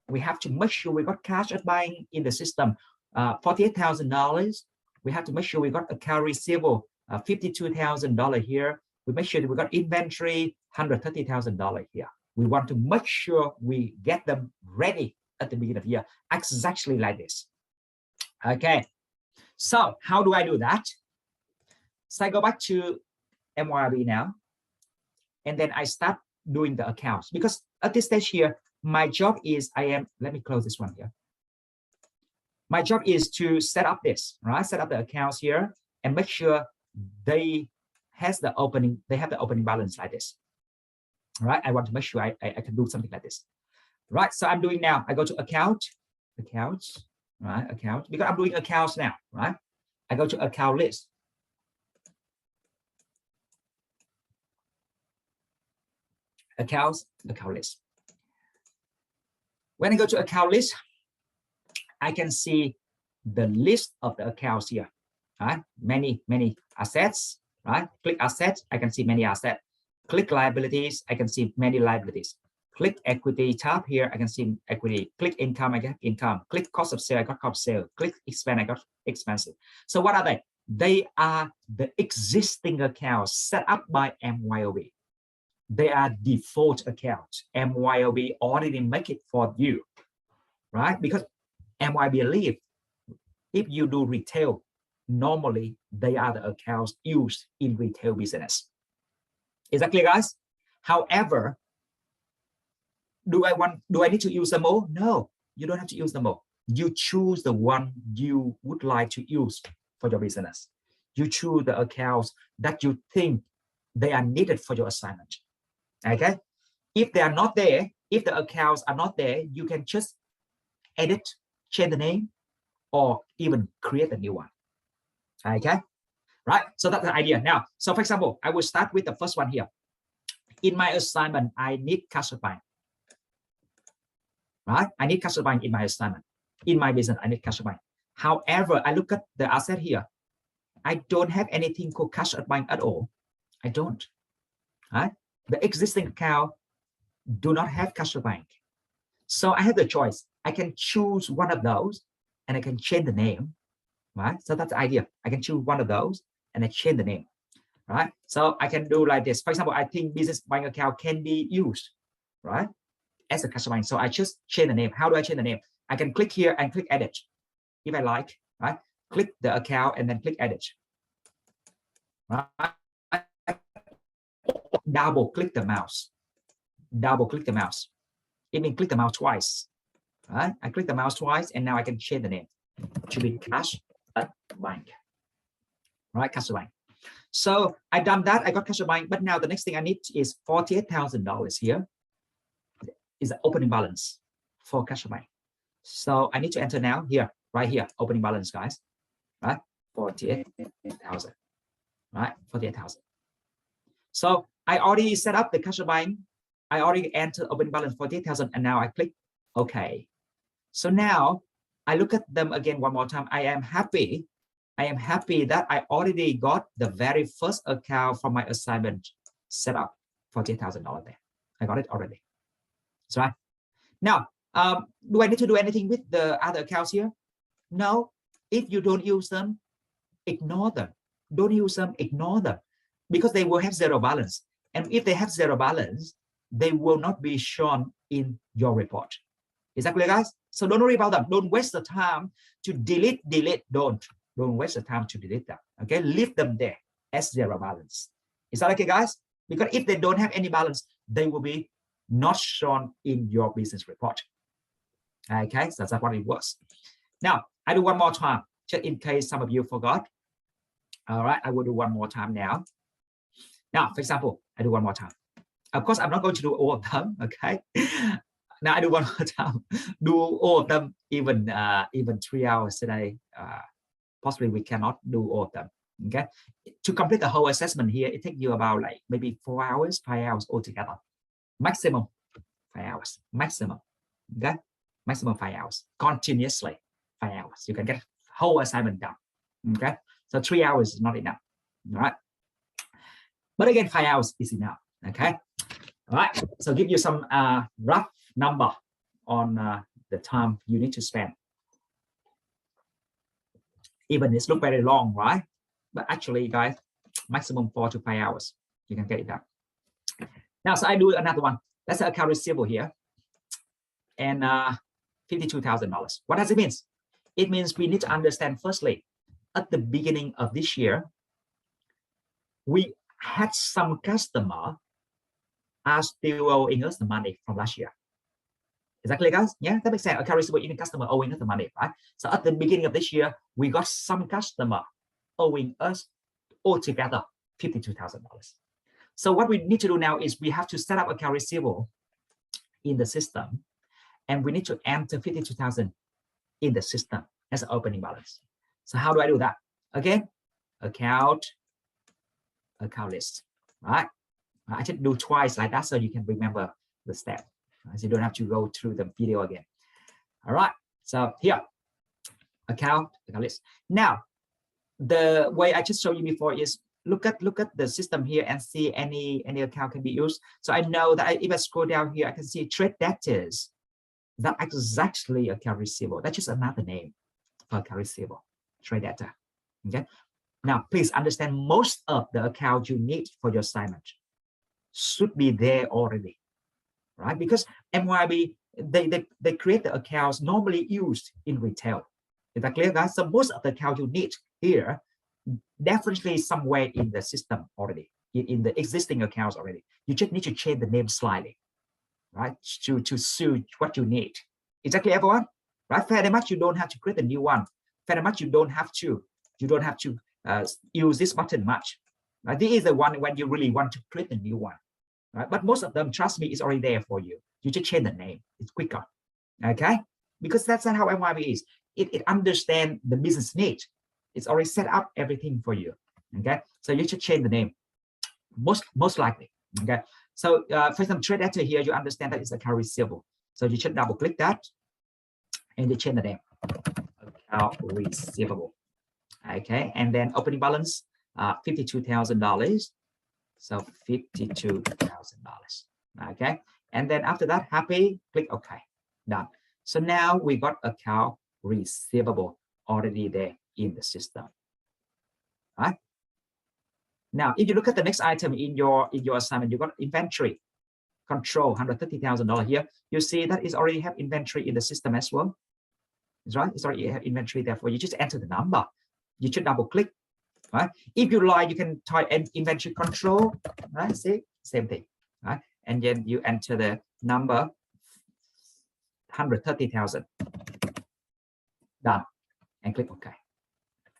We have to make sure we got cash at bank in the system, $48,000. We have to make sure we got account receivable, $52,000 here. We make sure that we got inventory, $130,000 here. We want to make sure we get them ready at the beginning of the year, exactly like this. Okay, so how do I do that? So I go back to MYOB now. And then I start doing the accounts because at this stage here, my job is let me close this one here. My job is to set up this, right? Set up the accounts here and make sure they have the opening balance like this. Right? I want to make sure I can do something like this. Right? So I'm doing now. I go to accounts, right? Account, because I'm doing accounts now, right? I go to account list. Account list. When I go to account list, I can see the list of the accounts here. Right? Many assets. Right? Click assets. I can see many assets. Click liabilities. I can see many liabilities. Click equity tab here. I can see equity. Click income. I get income. Click cost of sale. I got cost of sale. Click expense. I got expenses. So what are they? They are the existing accounts set up by MYOB. They are default accounts. MYOB already make it for you, right? Because MYOB believe if you do retail, normally they are the accounts used in retail business. Is that clear, guys? However, do I need to use them all? No, you don't have to use them all. You choose the one you would like to use for your business. You choose the accounts that you think they are needed for your assignment. Okay, if they are not there, if the accounts are not there, you can just edit, change the name, or even create a new one. Okay, right? So that's the idea. Now, so for example, I will start with the first one here. In my assignment, I need cash bank. Right? I need cash bank in my assignment. In my business, I need cash bank. However, I look at the asset here. I don't have anything called cash bank at all. I don't. Right? The existing account do not have cash bank. So I have the choice. I can choose one of those and I can change the name, right? So that's the idea. I can choose one of those and I change the name, right? So I can do like this. For example, I think business bank account can be used, right? As a cash bank. So I just change the name. How do I change the name? I can click here and click edit. If I like, right? Click the account and then click edit. Right? double click the mouse. Double click the mouse. It means click the mouse twice. Right? I click the mouse twice, and now I can change the name to be Cash at Bank. Right, Cash at Bank. So I done that. I got Cash at Bank, but now the next thing I need is $48,000 here. Is the opening balance for Cash at Bank. So I need to enter now here, right here, opening balance, guys. Right, 48,000. Right, 48,000. So I already set up the Cash at Bank. I already entered opening balance 48,000, and now I click OK. So now I look at them again one more time. I am happy that I already got the very first account from my assignment set up, $48,000 there. I got it already. That's right. Now, do I need to do anything with the other accounts here? No. If you don't use them, ignore them. Don't use them, ignore them, because they will have zero balance. And if they have zero balance, they will not be shown in your report. Is that clear, guys? So don't worry about them. Don't waste the time to delete. Don't waste the time to delete them. Okay, leave them there as zero balance. Is that okay, guys? Because if they don't have any balance, they will be not shown in your business report. Okay, so that's what it works. Now I do one more time, just in case some of you forgot. All right, I will do one more time now. Now, for example, I do one more time. Of course, I'm not going to do all of them. Okay. Now I do one more time. Do all of them, even 3 hours today. Possibly we cannot do all of them. Okay. To complete the whole assessment here, it takes you about like maybe 4 hours, 5 hours altogether. Maximum 5 hours. Maximum. Okay. Maximum 5 hours. Continuously 5 hours. You can get whole assignment done. Okay. So 3 hours is not enough. All right. But again, 5 hours is enough. Okay. All right. So give you some rough number on the time you need to spend. Even it's look very long, right? But actually, guys, maximum 4 to 5 hours. You can get it done. Now, so I do another one. That's the account receivable here. And $52,000. What does it mean? It means we need to understand, firstly, at the beginning of this year, we had some customer are still owing us the money from last year. Is that clear, guys? Yeah, that makes sense. Account receivable, even customer owing us the money, right? So at the beginning of this year, we got some customer owing us altogether $52,000. So what we need to do now is we have to set up account receivable in the system, and we need to enter 52,000 in the system as an opening balance. So how do I do that? Again, account list, right? I just do twice like that so you can remember the step. So you don't have to go through the video again. All right. So here, account list. Now, the way I just showed you before is look at the system here and see any account can be used. So I know that if I scroll down here, I can see trade debtors. That exactly account receivable. That's just another name for account receivable. Trade debtor. Okay. Now, please understand, most of the accounts you need for your assignment should be there already, right? Because MYOB, they create the accounts normally used in retail. Is that clear, guys? So most of the accounts you need here, definitely somewhere in the system already, in the existing accounts already. You just need to change the name slightly, right? To suit what you need. Is that clear, everyone? Right? Very much you don't have to create a new one. Very much you don't have to use this button much. Right? This is the one when you really want to create a new one. Right? But most of them, trust me, is already there for you. You just change the name. It's quicker. Okay? Because that's not how MYOB is. It understands the business need. It's already set up everything for you. Okay? So you should change the name. Most likely. Okay? So for example, trade debtor here, you understand that it's account receivable. So you should double click that and you change the name. Account receivable. Okay, and then opening balance, $52,000. So $52,000. Okay, and then after that, happy, click OK. Done. So now we got account receivable already there in the system. All right. Now, if you look at the next item in your assignment, you got inventory control, $130,000 here. You see that is already have inventory in the system as well. That's right. It's already have inventory, therefore you just enter the number. You should double click, right? If you like, you can type in inventory control, right? See, same thing, right? And then you enter the number 130,000. Done, and click OK.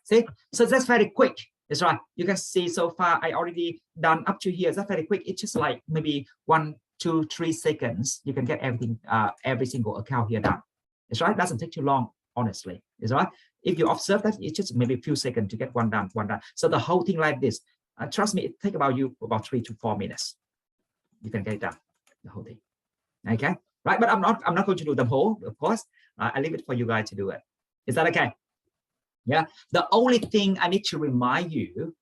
See, so that's very quick. That's right. You can see so far I already done up to here. That's very quick. It's just like maybe 1, 2, 3 seconds. You can get everything, every single account here done. That's right. Doesn't take too long, honestly. That's right. If you observe that, it's just maybe a few seconds to get one done. So the whole thing like this, trust me, it takes about 3 to 4 minutes. You can get it done, the whole thing. Okay, right? But I'm not going to do the whole, of course. I leave it for you guys to do it. Is that okay? Yeah. The only thing I need to remind you,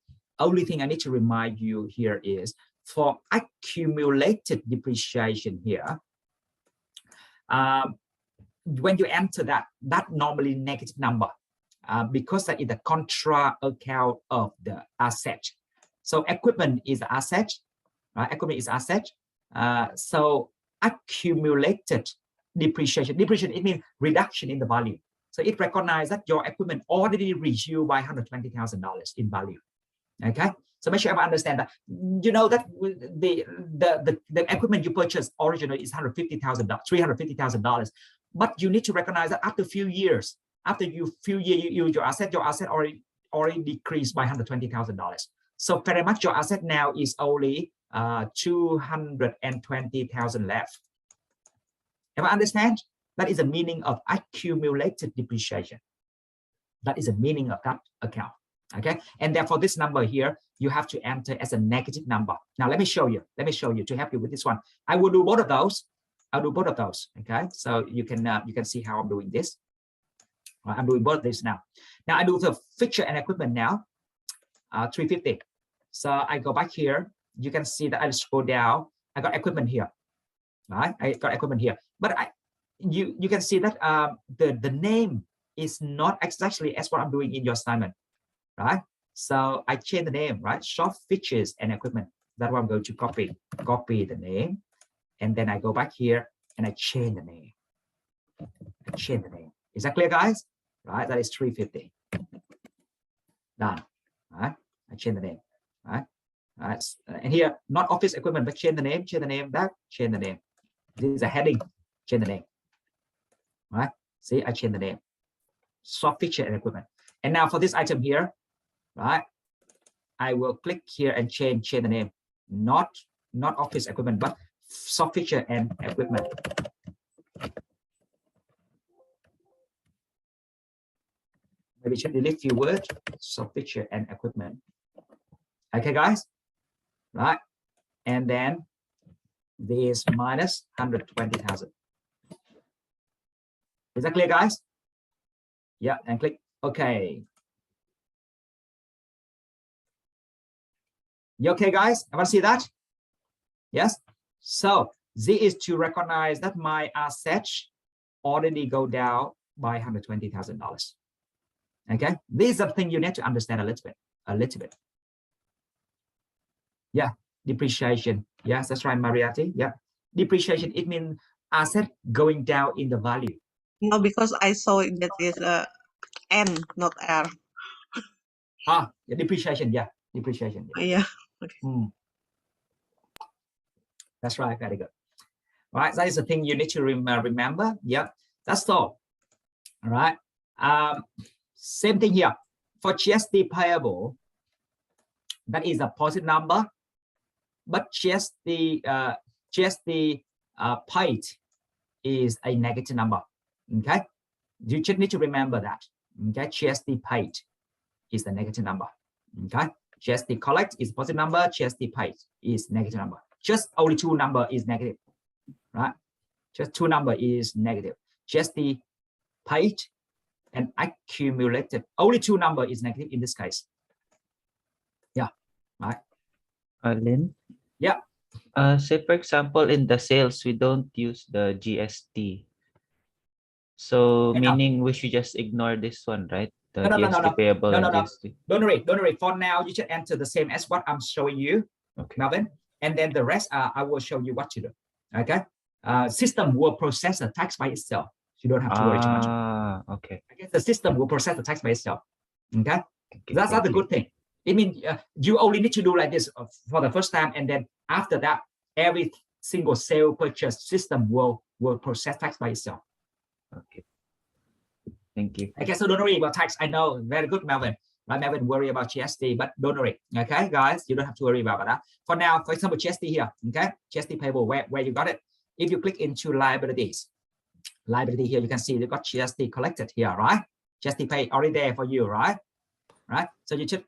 here is for accumulated depreciation here. When you enter that normally negative number, because that is the contra account of the asset. So equipment is asset, right? Equipment is asset. So accumulated depreciation. Depreciation, it means reduction in the value. So it recognizes that your equipment already reached you by $120,000 in value. Okay. So make sure everyone understand that. You know that the equipment you purchased originally is $150,000, $350,000. But you need to recognize that after a few years, you use your asset already decreased by $120,000. So very much your asset now is only 220,000 left. Everyone understand? That is the meaning of accumulated depreciation. That is the meaning of that account. Okay, and therefore this number here you have to enter as a negative number. Now let me show you to help you with this one. I will do both of those. I'll do both of those. Okay, so you can see how I'm doing this. Right, I'm doing both of this now. Now I do the fixture and equipment now. 350. So I go back here. You can see that I scroll down. I got equipment here. Right, I got equipment here, but you can see that the name is not exactly as what I'm doing in your assignment, right? So I change the name, right? Shop features and equipment. That's what I'm going to copy the name, and then I go back here and I change the name. Is that clear, guys? Right, that is 350. Done. Right, I change the name. Right, and here not office equipment, but change the name, back, change the name. This is a heading, change the name. Right, see, I change the name. Shop feature and equipment. And now for this item here, right, I will click here and change the name. Not office equipment, but shop feature and equipment. Maybe should delete few words. Shop feature and equipment. Okay, guys, right, and then this minus 120,000. Is that clear, guys? Yeah, and click OK. You okay, guys? Everyone see that? Yes. So this is to recognize that my assets already go down by $120,000. Okay, this is something you need to understand a little bit. Yeah, depreciation. Yes, that's right, Mariati. Yeah, depreciation. It means asset going down in the value. No, because I saw that is N, not R. Yeah, depreciation. Yeah, depreciation. Yeah. Okay. That's right. Very good. All right, that is the thing you need to remember. Yeah, that's all. All right. Same thing here for GST payable. That is a positive number, but GST paid is a negative number. Okay, you just need to remember that. Okay, GST paid is the negative number. Okay, GST collect is positive number, GST paid is negative number. Just only two number is negative, right? Just two number is negative. GST paid and accumulated, only two number is negative in this case. Yeah, right. Lynn? Yeah. Say for example, in the sales, we don't use the GST. So meaning we should just ignore this one, right? The GST payable and GST. Don't worry. For now, you should enter the same as what I'm showing you, okay, Melvin. And then the rest, I will show you what to do. Okay. System will process the tax by itself. You don't have to worry too much. Okay. The system will process the tax by itself. Okay. That's not the good thing. It means you only need to do like this for the first time, and then After that, every single sale purchase system will process tax by itself. Okay. Thank you. Okay, so don't worry about tax. I know, very good, Melvin. Right, Melvin, worry about GST, but don't worry. Okay, guys, you don't have to worry about that. For now, for example, GST here. Okay, GST payable, where you got it. If you click into liabilities here, you can see you got GST collected here, right? GST paid already there for you, right? Right. So you should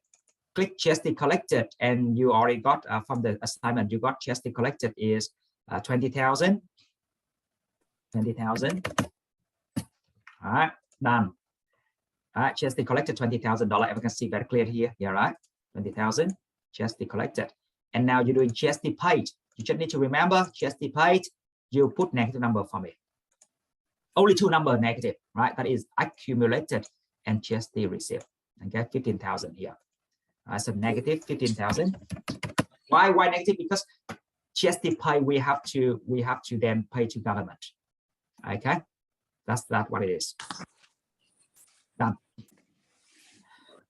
click GST collected, and you already got from the assignment. You got GST collected is 20,000. 20,000. All right, done. All right, GST collected $20,000. Everyone can see very clear here. Yeah, right. 20,000 GST collected, and now you're doing GST paid. You just need to remember GST paid. You put negative number for me. Only two number negative, right? That is accumulated and GST received. Okay, 15,000 here. So negative 15,000. Why negative? Because GST pay we have to then pay to government. Okay, that's what it is. Done.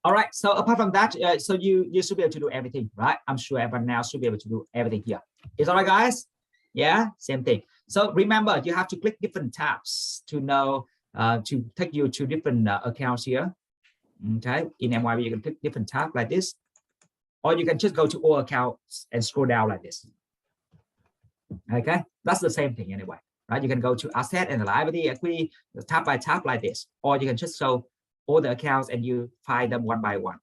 All right. So apart from that, so you should be able to do everything, right? I'm sure everyone now should be able to do everything here. Is all right, guys? Yeah, same thing. So remember, you have to click different tabs to know to take you to different accounts here. Okay, in MYOB you can click different tab like this, or you can just go to all accounts and scroll down like this. Okay, that's the same thing anyway, right? You can go to asset and liability, equity, tab by tab like this, or you can just show all the accounts and you find them one by one.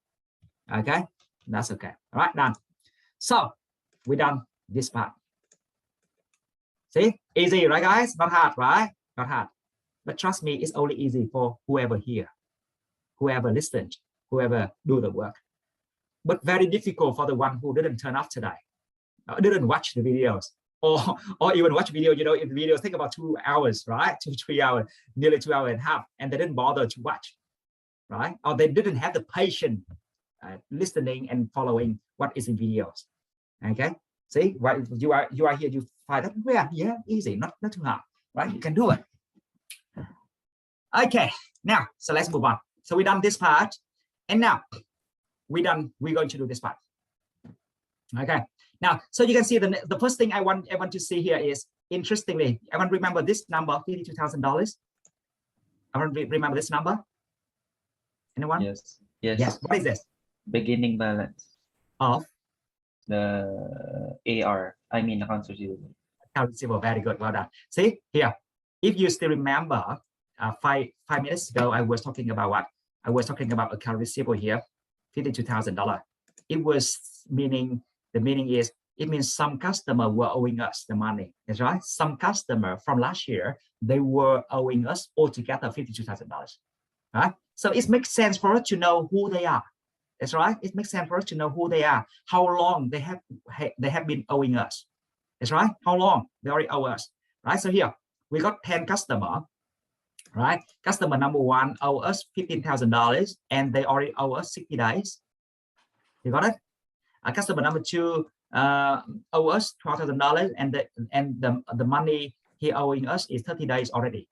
Okay, that's okay. All right, done. So we done this part. See, easy, right, guys? Not hard, right? Not hard. But trust me, it's only easy for whoever here, whoever listened, whoever do the work. But very difficult for the one who didn't turn up today, didn't watch the videos, or even watch video. You know, if the videos take about 2 hours, right? 2-3 hours, nearly 2 hours and a half, and they didn't bother to watch, right? Or they didn't have the patience listening and following what is in videos. Okay. See, right? You are here. You find that yeah, easy, not too hard, right? You can do it. Okay, now so let's move on. So we done this part, and now we're going to do this part. Okay, now so you can see the first thing I want to see here is, interestingly, I want to remember this number, $52,000. I want to remember this number. Anyone? Yes. What is this? Beginning balance Of the AR. I mean accounts receivable. Accounts receivable. Very good. Well done. See here. If you still remember, 5 minutes ago, I was talking about what? I was talking about account receivable here, $52,000. It was meaning, the meaning is, it means some customer were owing us the money. That's right. Some customer from last year, they were owing us altogether $52,000. Right? So it makes sense for us to know who they are. That's right. It makes sense for us to know who they are, how long they have been owing us. That's right. How long they already owe us. Right. So here we got 10 customers. Right. Customer number 1 owe us $15,000 and they already owe us 60 days. You got it? Customer number 2 owe us $12,000 and the money he owing us is 30 days already.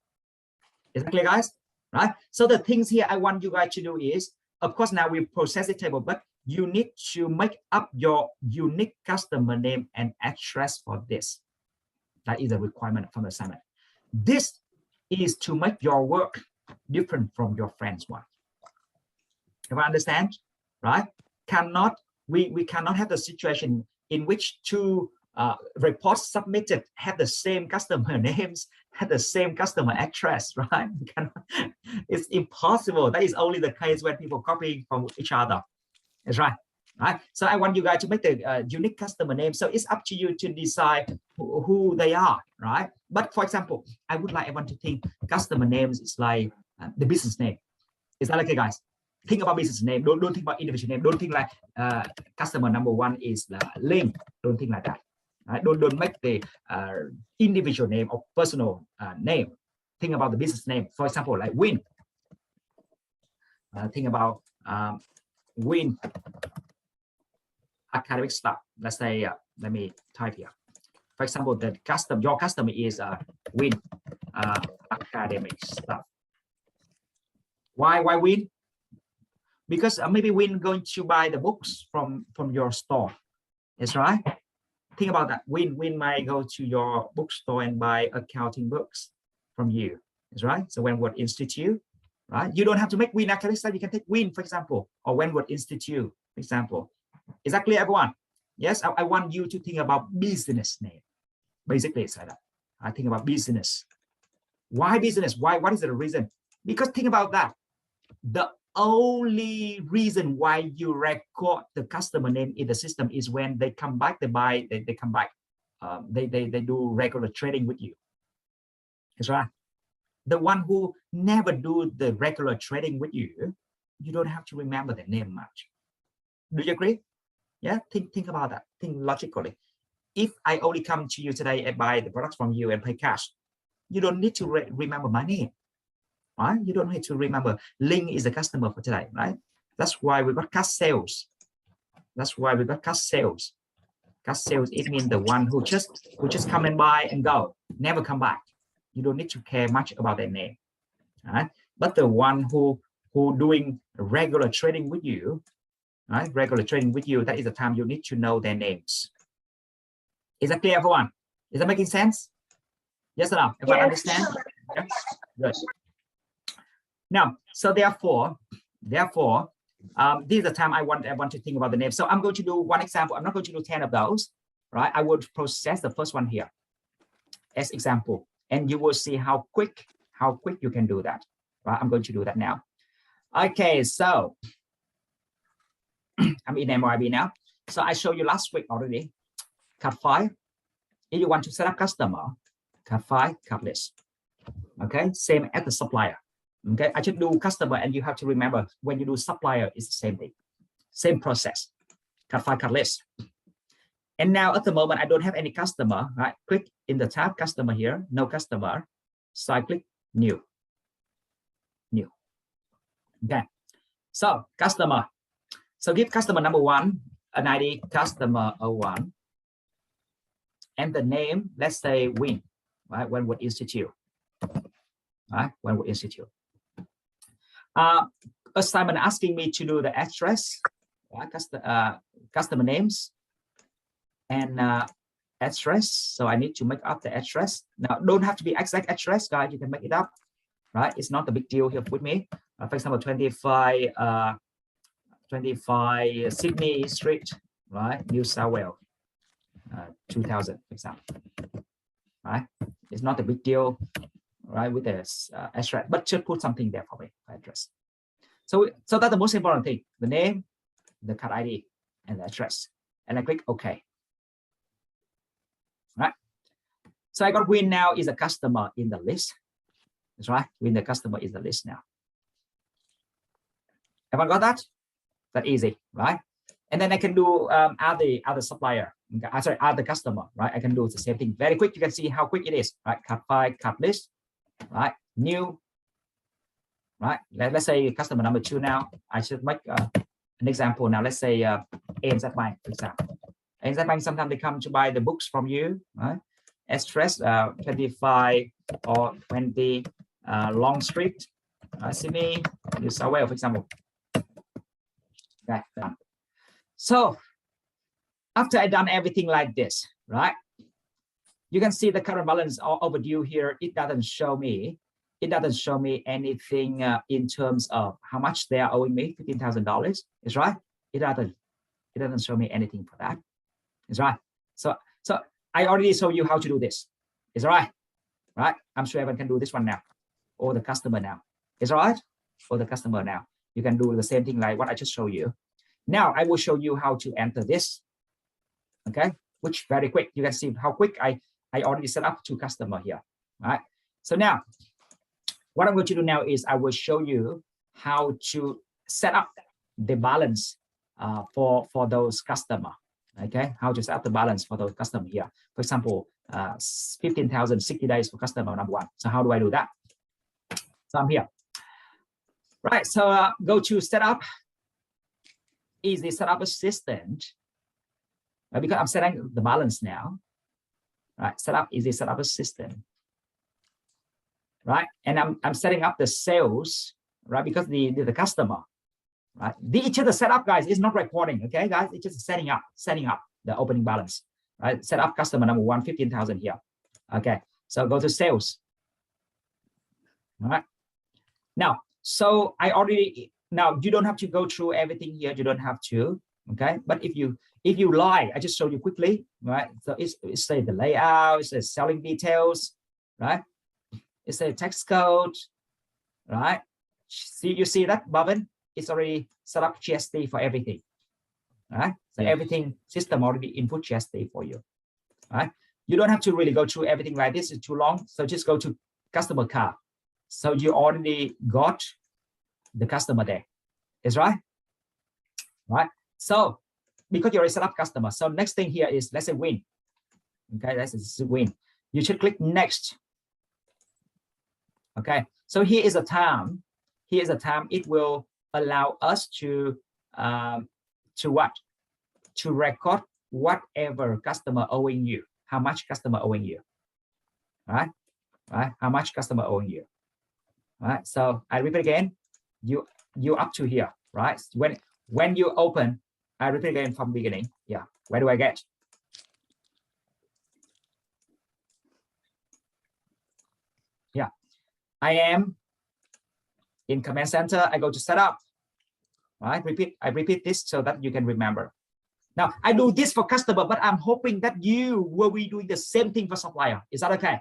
Is that clear, guys? Right. So the things here I want you guys to do is, of course, now we process the table, but you need to make up your unique customer name and address for this. That is a requirement from the assignment. This is to make your work different from your friend's one. Everyone understand? Right? We cannot have the situation in which 2 reports submitted have the same customer names, have the same customer address, right? It's impossible. That is only the case when people copy from each other. That's right. Right. So I want you guys to make the unique customer name. So it's up to you to decide who they are, right? But for example, I would like everyone to think customer names is like the business name. Is that okay, guys? Think about business name. Don't think about individual name. Don't think like customer number 1 is Ling. Don't think like that. Right? Don't make the individual name or personal name. Think about the business name. For example, like Win. Think about Win academic stuff. Let's say, let me type here. For example, your customer is Win academic stuff. Why Win? Because maybe Win going to buy the books from your store. That's right. think about that. Win might go to your bookstore and buy accounting books from you. Is right. So Wentworth Institute, right? You don't have to make Win academic. You can take Win, for example, or Wentworth Institute, for example. Is that clear, everyone? Yes, I want you to think about business name. Basically, it's like that. I think about business. Why business? Why? What is the reason? Because think about that. The only reason why you record the customer name in the system is when they come back, they buy, they come back. They do regular trading with you. That's right. The one who never do the regular trading with you, you don't have to remember their name much. Do you agree? Yeah, think about that. Think logically. If I only come to you today and buy the products from you and pay cash, you don't need to remember my name, right? You don't need to remember Ling is a customer for today, right? That's why we got cash sales. That's why we got cash sales. Cash sales, it means the one who just come and buy and go, never come back. You don't need to care much about their name, right? But the one who doing regular trading with you, right? Regular trading with you, that is the time you need to know their names. Is that clear, everyone? Is that making sense? Yes or no? Everyone understand? Yeah? Good. Now, so therefore, this is the time I want to think about the name. So I'm going to do one example. I'm not going to do 10 of those, right? I would process the first one here as example, and you will see how quick you can do that, right? I'm going to do that now. Okay, so I'm in MYOB now. So I showed you last week already. Cut file. If you want to set up customer, cut file, cut list. Okay, same as the supplier. Okay, I should do customer, and you have to remember when you do supplier, it's the same thing, same process. Cut file, cut list. And now at the moment I don't have any customer. Right, click in the tab customer here, no customer. So I click new. Okay, so customer. So give customer number 1 an ID customer 01. And the name, let's say Win, right? Wentworth Institute, right? Wentworth Institute. Assignment asking me to do the address, right? Customer names and address. So I need to make up the address. Now, don't have to be exact address, guys. You can make it up, right? It's not a big deal here with me. For example, 25 Sydney Street, right? New South Wales. 2000, for example, right? It's not a big deal, right? With this address, but just put something there for me, address. So that's the most important thing: the name, the card ID, and the address. And I click OK. Right. So I got Win now is a customer in the list. That's right. Win the customer is the list now. Everyone got that? That's easy, right? And then I can do add the other supplier. Okay, sorry, add the customer, right? I can do the same thing very quick. You can see how quick it is, right? Cut file, cut list, right? New, right? Let's say customer number 2 now. I should make an example now. Let's say ANZ Bank, for example. ANZ Bank, sometimes they come to buy the books from you, right? Address 25 or 20 Long Street, Sydney, New South Wales, for example. Okay, done. So after I done everything like this, right? You can see the current balance or overdue here. It doesn't show me. It doesn't show me anything in terms of how much they are owing me, $15,000. Is right. It doesn't show me anything for that. Is right. So I already showed you how to do this. Is right. Right. I'm sure everyone can do this one now. Or the customer now. Is right. Or the customer now. You can do the same thing like what I just showed you. Now I will show you how to enter this. Okay, which very quick. You can see how quick I already set up to customer here. All right. So now what I'm going to do now is I will show you how to set up the balance for those customer. Okay, how to set up the balance for those customer here. For example, 15,000 60 days for customer number 1. So how do I do that? So I'm here. Right. So go to setup. Is the setup assistant. Because I'm setting the balance now, right? Setup is the setup assistant, right? And I'm setting up the sales, right? Because the customer, right? Each of the setup, guys, is not recording, okay, guys? It's just setting up the opening balance, right? Set up customer number 1, 15,000 here. Okay, so go to sales. All right. Now, so I already, now you don't have to go through everything here. You don't have to, okay? But if you like, I just showed you quickly, right? So it's say the layout, it's the selling details, right? It's the text code, right? See, you see that, Bhavin? It's already set up GST for everything, right? So everything system already input GST for you, right? You don't have to really go through everything like this. It's too long. So just go to customer card. So you already got the customer there. Is right? Right. So because you already set up customer. So next thing here is, let's say win. Okay, let's win. You should click next. Okay. So here is a time. Here is a time. It will allow us to what? To record whatever customer owing you. How much customer owing you. Right? Right? How much customer owing you. Right? So I repeat again. You up to here, right? When you open, I repeat again from beginning. Yeah. Where do I get? Yeah. I am in command center. I go to setup. Right? I repeat this so that you can remember. Now I do this for customer, but I'm hoping that you will be doing the same thing for supplier. Is that okay?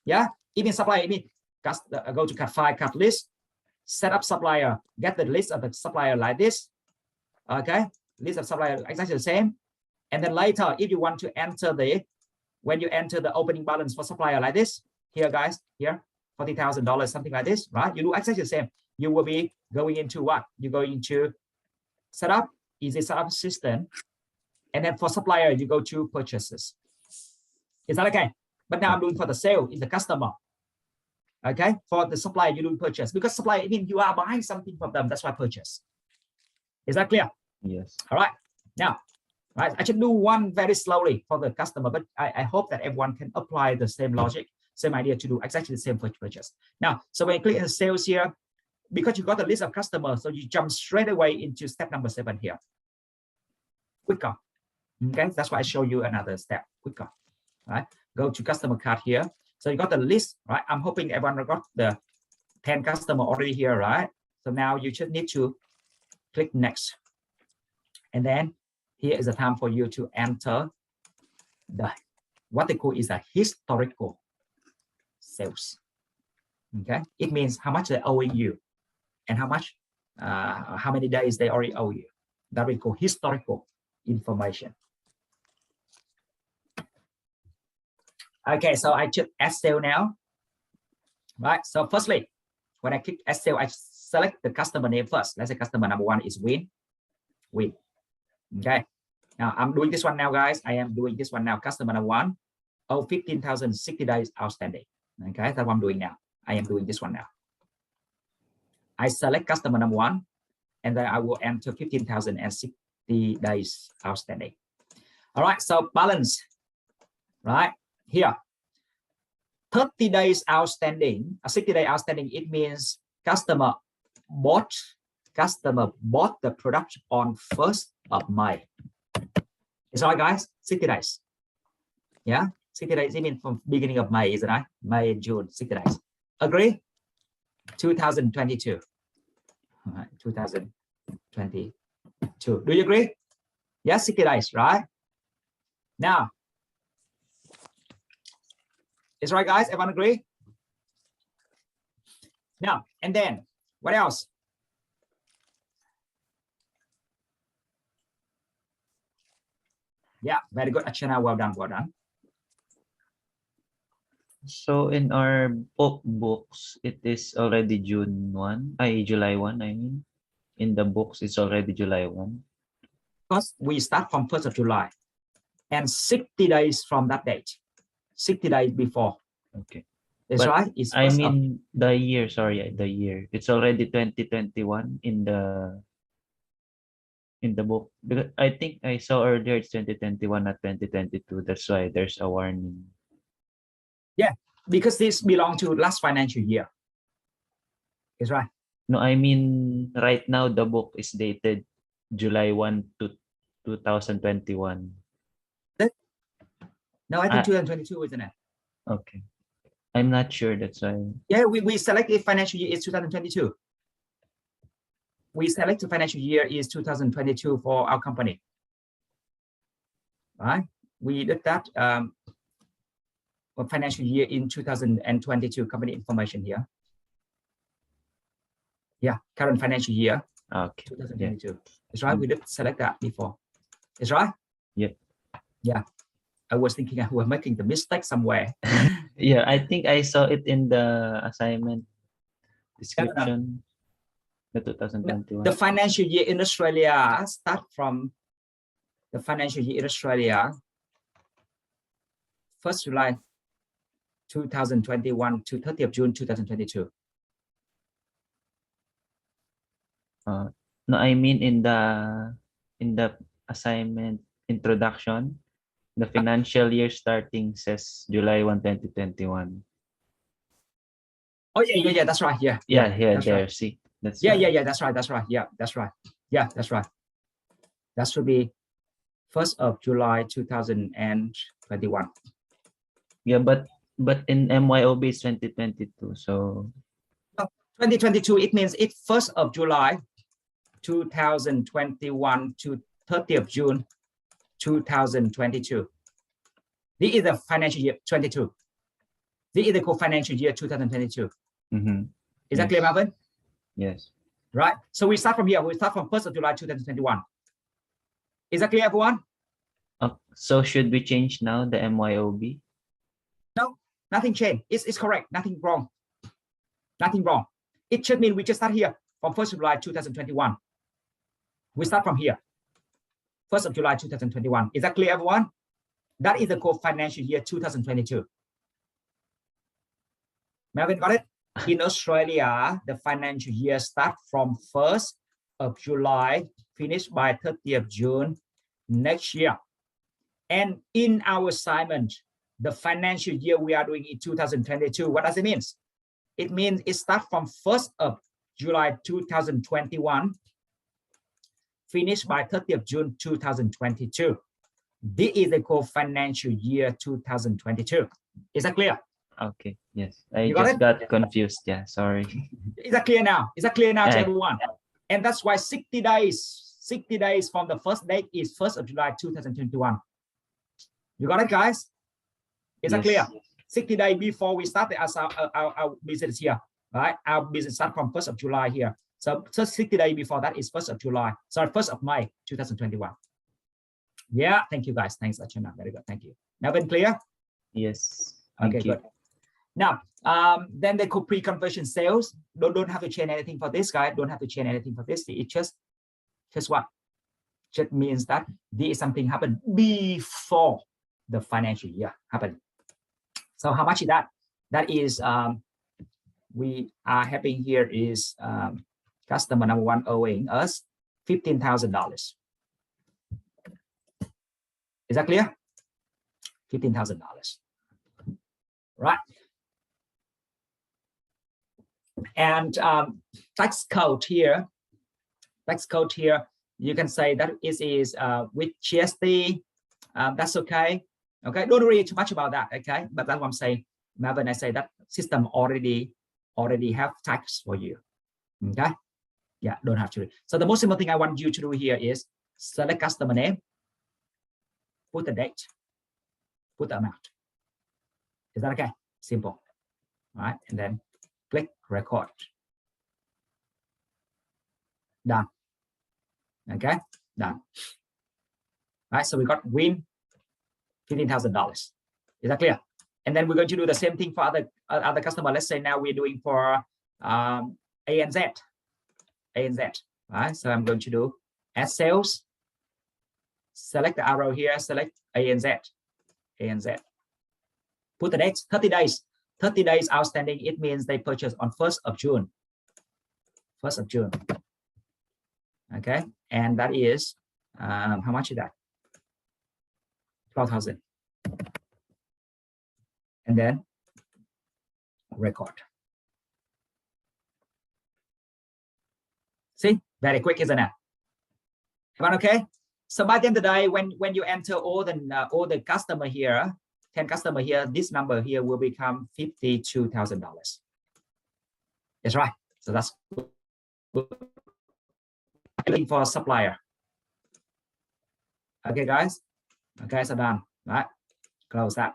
Yeah. Even supplier, I mean, go to cut file, cut list, set up supplier, get the list of the supplier like this. Okay, list of supplier exactly the same. And then later, if you want to enter when you enter the opening balance for supplier like this, here guys, here, $40,000, something like this, right? You do exactly the same. You will be going into what? You go into setup, easy setup system. And then for supplier, you go to purchases. Is that okay? But now I'm doing for the sale, is the customer. Okay, for the supplier, you do purchase because supplier, I mean, you are buying something from them. That's why purchase. Is that clear? Yes. All right. Now, right, I should do one very slowly for the customer, but I hope that everyone can apply the same logic, same idea to do exactly the same for purchase. Now, so when you click on sales here, because you got a list of customers, so you jump straight away into step number 7 here. Quicker. Okay, that's why I show you another step. Quicker. Right. Go to customer card here. So you got the list, right? I'm hoping everyone got the 10 customer already here, right? So now you just need to click next. And then here is the time for you to enter what they call is a historical sales. Okay, it means how much they're owing you and how many days they already owe you. That we call historical information. Okay, so I check add sale now. Right. So firstly, when I click add sale, I select the customer name first. Let's say customer number 1 is Win. Okay. Now I'm doing this one now, guys. I am doing this one now. Customer number 1, 15,000, 60 days outstanding. Okay, that's what I'm doing now. I am doing this one now. I select customer number 1, and then I will enter 15,000 and 60 days outstanding. All right. So balance. Right. Here, 30 days outstanding, 60 day outstanding, it means customer bought the product on 1st of May. It's all right, guys, 60 days. Yeah, 60 days, it means from beginning of May, isn't it? May and June, 60 days. Agree? 2022. All right, 2022. Do you agree? Yes, 60 days, right? Now, it's right, guys. Everyone agree? Now, and then what else? Yeah, very good, Achana. Well done, well done. So in our books, it is already July 1, I mean. In the books, it's already July 1. Because we start from 1st of July and 60 days from that date. 60 days before. Okay. That's but right. It's I mean the year, sorry, the year. It's already 2021 in the book. Because I think I saw earlier it's 2021, not 2022. That's why there's a warning. Yeah, because this belongs to last financial year. Is right. No, I mean right now the book is dated July 1 to 2021. No, I think 2022, isn't it? Okay. I'm not sure. That's why. Yeah, we selected financial year is 2022. We select the financial year is 2022 for our company. Right? We did that for financial year in 2022 company information here. Yeah, current financial year. Okay. 2022. Yeah. That's right. We did select that before. That's right. Yep. Yeah. I was thinking I was making the mistake somewhere. Yeah, I think I saw it in the assignment description. The 2021. The financial year in Australia start from the financial year in Australia 1st July 2021 to 30th June 2022. No, I mean in the assignment introduction, the financial year starting says July 1, 2021. Oh yeah, that's right. Yeah, that's there. Right. See, that's yeah, right. yeah, that's right. That's right. Yeah, that's right. Yeah, that's right. That should be 1st of July 2021. Yeah, but in MYOB it's 2022. So 2022, it means it's 1st of July 2021 to 30th June 2022. This is the financial year 22. This is the financial year 2022. Is that clear, Marvin? Yes. Right. So we start from here. We start from 1st of July 2021. Is that clear, everyone? So should we change now the MYOB? No, nothing changed. It's correct. Nothing wrong. Nothing wrong. It should mean we just start here from 1st of July 2021. We start from here. 1st of July 2021. Is that clear, everyone? That is the core financial year 2022. Melvin, got it? In Australia, the financial year starts from 1st of July, finished by 30th June next year. And in our assignment, the financial year we are doing in 2022, what does it mean? It means it starts from 1st of July 2021, finished by 30th June 2022. This is the core financial year 2022. Is that clear? Okay. Yes. I just got confused. Yeah. Sorry. Is that clear now? Is that clear now to everyone? And that's why 60 days from the first date is 1st of July 2021. You got it, guys? Is that clear? 60 days before we start our business here, right? Our business starts from 1st of July here. So 60 days before that is 1st of July. Sorry, 1st of May 2021. Yeah, thank you, guys. Thanks, Achana. Very good. Thank you. Now, been clear? Yes. Okay, good. Now, then they could pre-conversion sales. Don't have to change anything for this guy. Don't have to change anything for this. It just what? Just means that there is something happened before the financial year happened. So how much is that? That is, we are having here is customer number one owing us $15,000. Is that clear? $15,000. Right. And tax code here, you can say that it is with GST. That's okay. Okay, don't worry too much about that. Okay, but that's what I'm saying. When I say that system already have tax for you. Okay, yeah, don't have to. So the most simple thing I want you to do here is select customer name, put the date, put the amount. Is that okay? Simple. All right, and then click record. Done. Okay, done. All right, so we got win $15,000. Is that clear? And then we're going to do the same thing for other customer. Let's say now we're doing for ANZ. All right, so I'm going to do add sales. Select the arrow here. Select ANZ. Put the dates, 30 days. 30 days outstanding. It means they purchased on 1st of June. 1st of June. Okay, and that is how much is that? 12,000. And then record. See, very quick, isn't it? Everyone okay? So by the end of the day, when you enter all the customer here, 10 customer here, this number here will become $52,000. That's right. So that's good. Looking for a supplier. Okay, guys. Okay, so done. Right. Close that.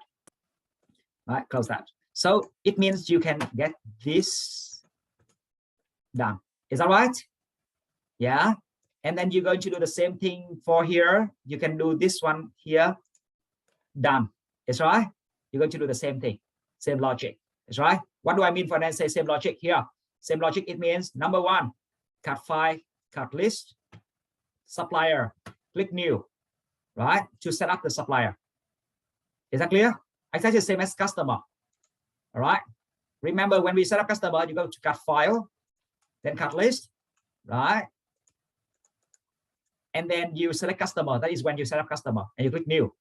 Right, close that. So it means you can get this done. Is that right? Yeah. And then you're going to do the same thing for here. You can do this one here. Done. Is right. You're going to do the same thing. Same logic. Is right. What do I mean when I say same logic here? Same logic. It means number one, cut file, cut list, supplier, click new, right? To set up the supplier. Is that clear? Exactly the same as customer. All right. Remember when we set up customer, you go to cut file, then cut list, right? And then you select customer. That is when you set up customer and you click new,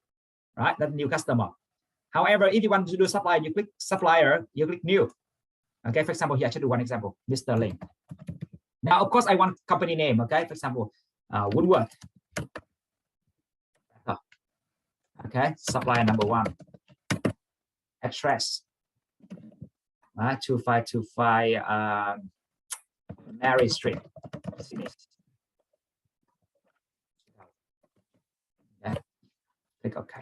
right? That's new customer. However, if you want to do supplier, you click supplier, you click new. Okay, for example, here I should do one example, Mr. Ling. Now, of course, I want company name. Okay, for example, Woodworth. Okay, supplier number one. Address. 2525 Mary Street. Yeah. Click OK.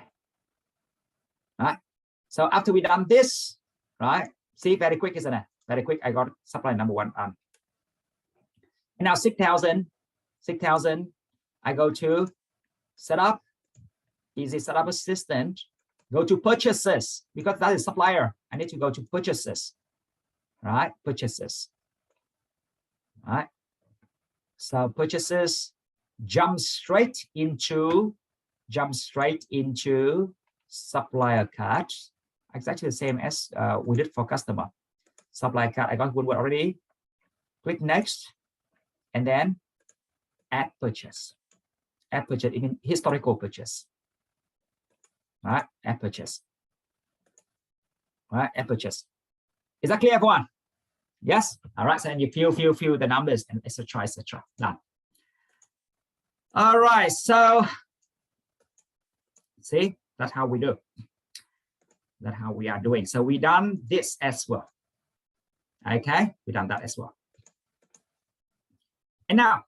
Right. So after we done this, right? See, very quick, isn't it? Very quick. I got supply number one on. And now 6,000. I go to setup. Easy setup assistant. Go to purchases because that is supplier. I need to go to purchases. Right? Purchases. Right. So purchases. Jump straight into supplier card. Exactly the same as we did for customer. Supplier card, I got Woodward already. Click next, and then add purchase. Add purchase, even historical purchase. All right, add purchase. All right, add purchase. Is that clear, everyone? Yes. All right. So then you fill the numbers and etc. etc. Done. All right. So see, that's how we do. That's how we are doing. So we done this as well. Okay, we done that as well. And now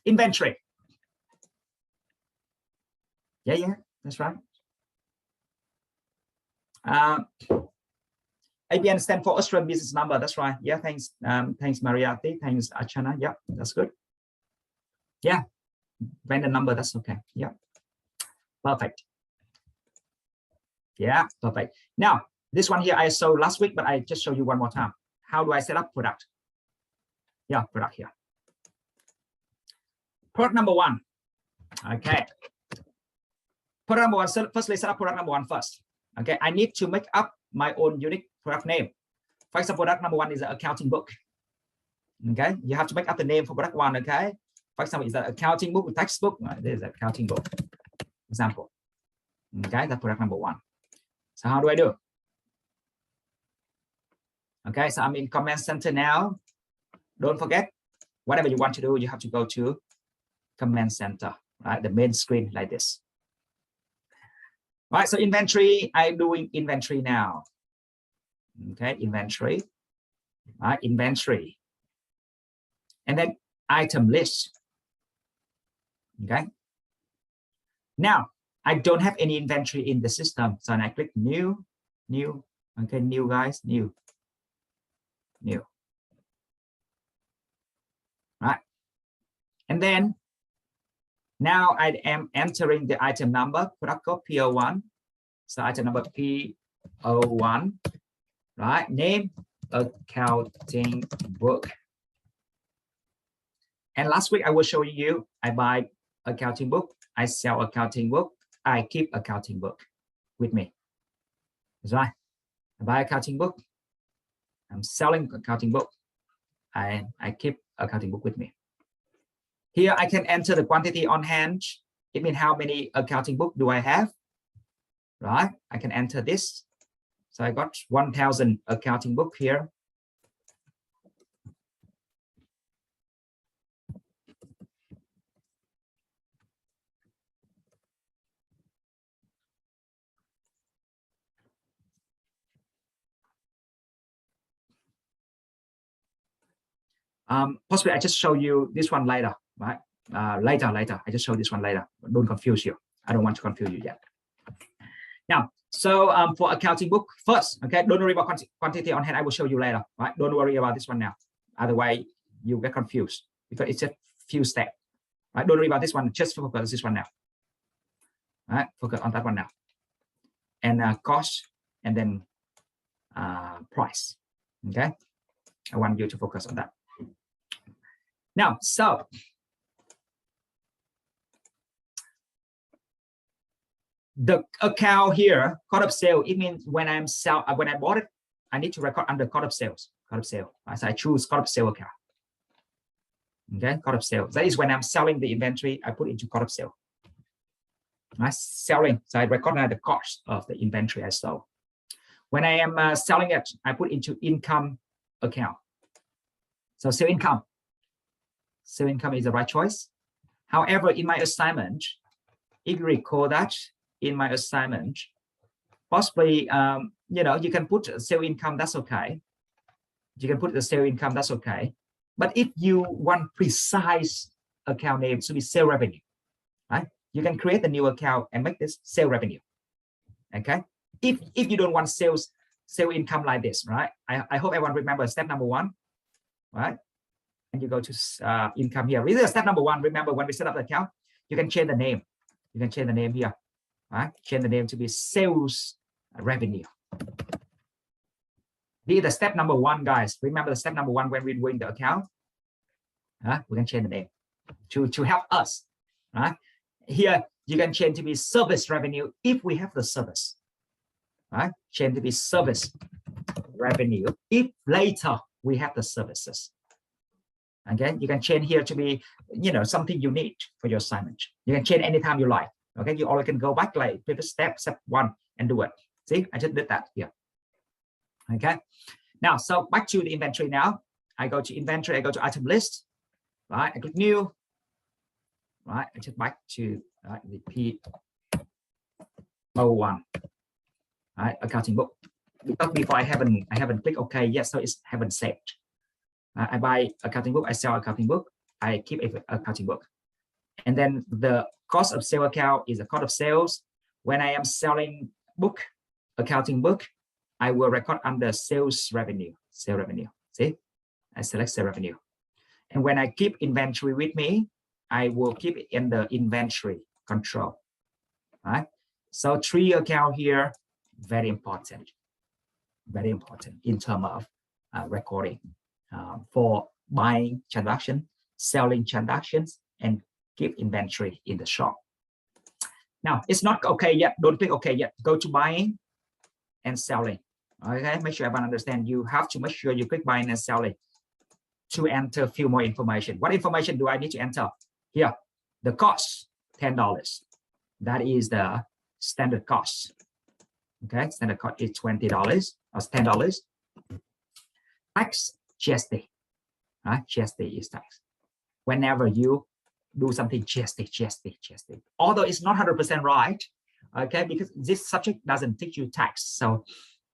inventory. Yeah, that's right. ABN stands for Australian Business Number. That's right. Yeah, thanks. Thanks, Mariati. Thanks, Achana. Yeah, that's good. Yeah, vendor number. That's okay. Yeah, perfect. Yeah, perfect. Now, this one here I showed last week, but I just show you one more time. How do I set up product? Yeah, product here. Product number one. Okay. Product number one. So firstly, set up product number one first. Okay, I need to make up my own unique product name. For example, product number one is an accounting book. Okay, you have to make up the name for product one. Okay, for example, is that accounting book, textbook? This is accounting book. Example. Okay, that's product number one. So how do I do? Okay, so I'm in Command Center now. Don't forget, whatever you want to do, you have to go to Command Center, right? The main screen like this. Right, so inventory, I'm doing inventory now. Okay, inventory, right? Inventory. And then item list. Okay. Now, I don't have any inventory in the system. So I click new. Okay, new guys, new. Right. And then now I am entering the item number, product code PO1. So item number PO1. Right. Name, accounting book. And last week I will show you, I buy accounting book, I sell accounting book, I keep accounting book with me. That's right. I buy accounting book. I'm selling accounting book. I keep accounting book with me. Here I can enter the quantity on hand. It means how many accounting book do I have? Right. I can enter this. So I got 1,000 accounting book here. Possibly I just show you this one later, right? Later. I just show this one later. Don't confuse you. I don't want to confuse you yet. Now, so for accounting book first, okay, don't worry about quantity on hand. I will show you later, right? Don't worry about this one now. Otherwise, you get confused because it's a few steps, right? Don't worry about this one. Just focus on this one now. All right, focus on that one now. And cost, and then price. Okay, I want you to focus on that. Now, so the account here, cost of sale, it means when I bought it, I need to record under cost of sales. So I choose cost of sale account. Okay, cost of sale. That is when I'm selling the inventory, I put into cost of sale. Selling, so I recognize the cost of the inventory I sold. When I am selling it, I put into income account. So sale income. Sale income is the right choice. However, in my assignment, if you recall that in my assignment, possibly, you can put sale income, that's okay. You can put the sale income, that's okay. But if you want precise account name to be sale revenue, right? You can create a new account and make this sale revenue. Okay. If you don't want sale income like this, right? I hope everyone remember step number 1, right? And you go to income here. This is step number 1. Remember when we set up the account, you can change the name. You can change the name here, right? Change the name to be sales revenue. This is the step number 1, guys. Remember the step number 1 when we're doing the account. We can change the name to help us, right? Here you can change to be service revenue if we have the service, right? Change to be service revenue if later we have the services. Again, you can change here to be, something you need for your assignment. You can change anytime you like. Okay, you always can go back like previous step 1 and do it. See, I just did that here. Okay, now so back to the inventory now. I go to inventory, I go to item list, right? I click new, right? I just back to the P01, right? Accounting book. Because before I haven't clicked OK yet, so it's haven't saved. I buy accounting book, I sell accounting book, I keep accounting book, and then the cost of sale account is the cost of sales. When I am selling book, accounting book, I will record under sales revenue. Sale revenue. See, I select sale revenue, and when I keep inventory with me, I will keep it in the inventory control. Right. So 3 account here, very important in terms of recording. For buying transaction, selling transactions, and keep inventory in the shop. Now it's not okay yet. Don't click OK yet. Go to buying and selling. Okay, make sure everyone understand. You have to make sure you click buying and selling to enter a few more information. What information do I need to enter? Here, the cost, $10. That is the standard cost. Okay, standard cost is $20 or $10. Tax. GST, right? GST is tax. Whenever you do something, GST. Although it's not 100% right, okay, because this subject doesn't teach you tax. So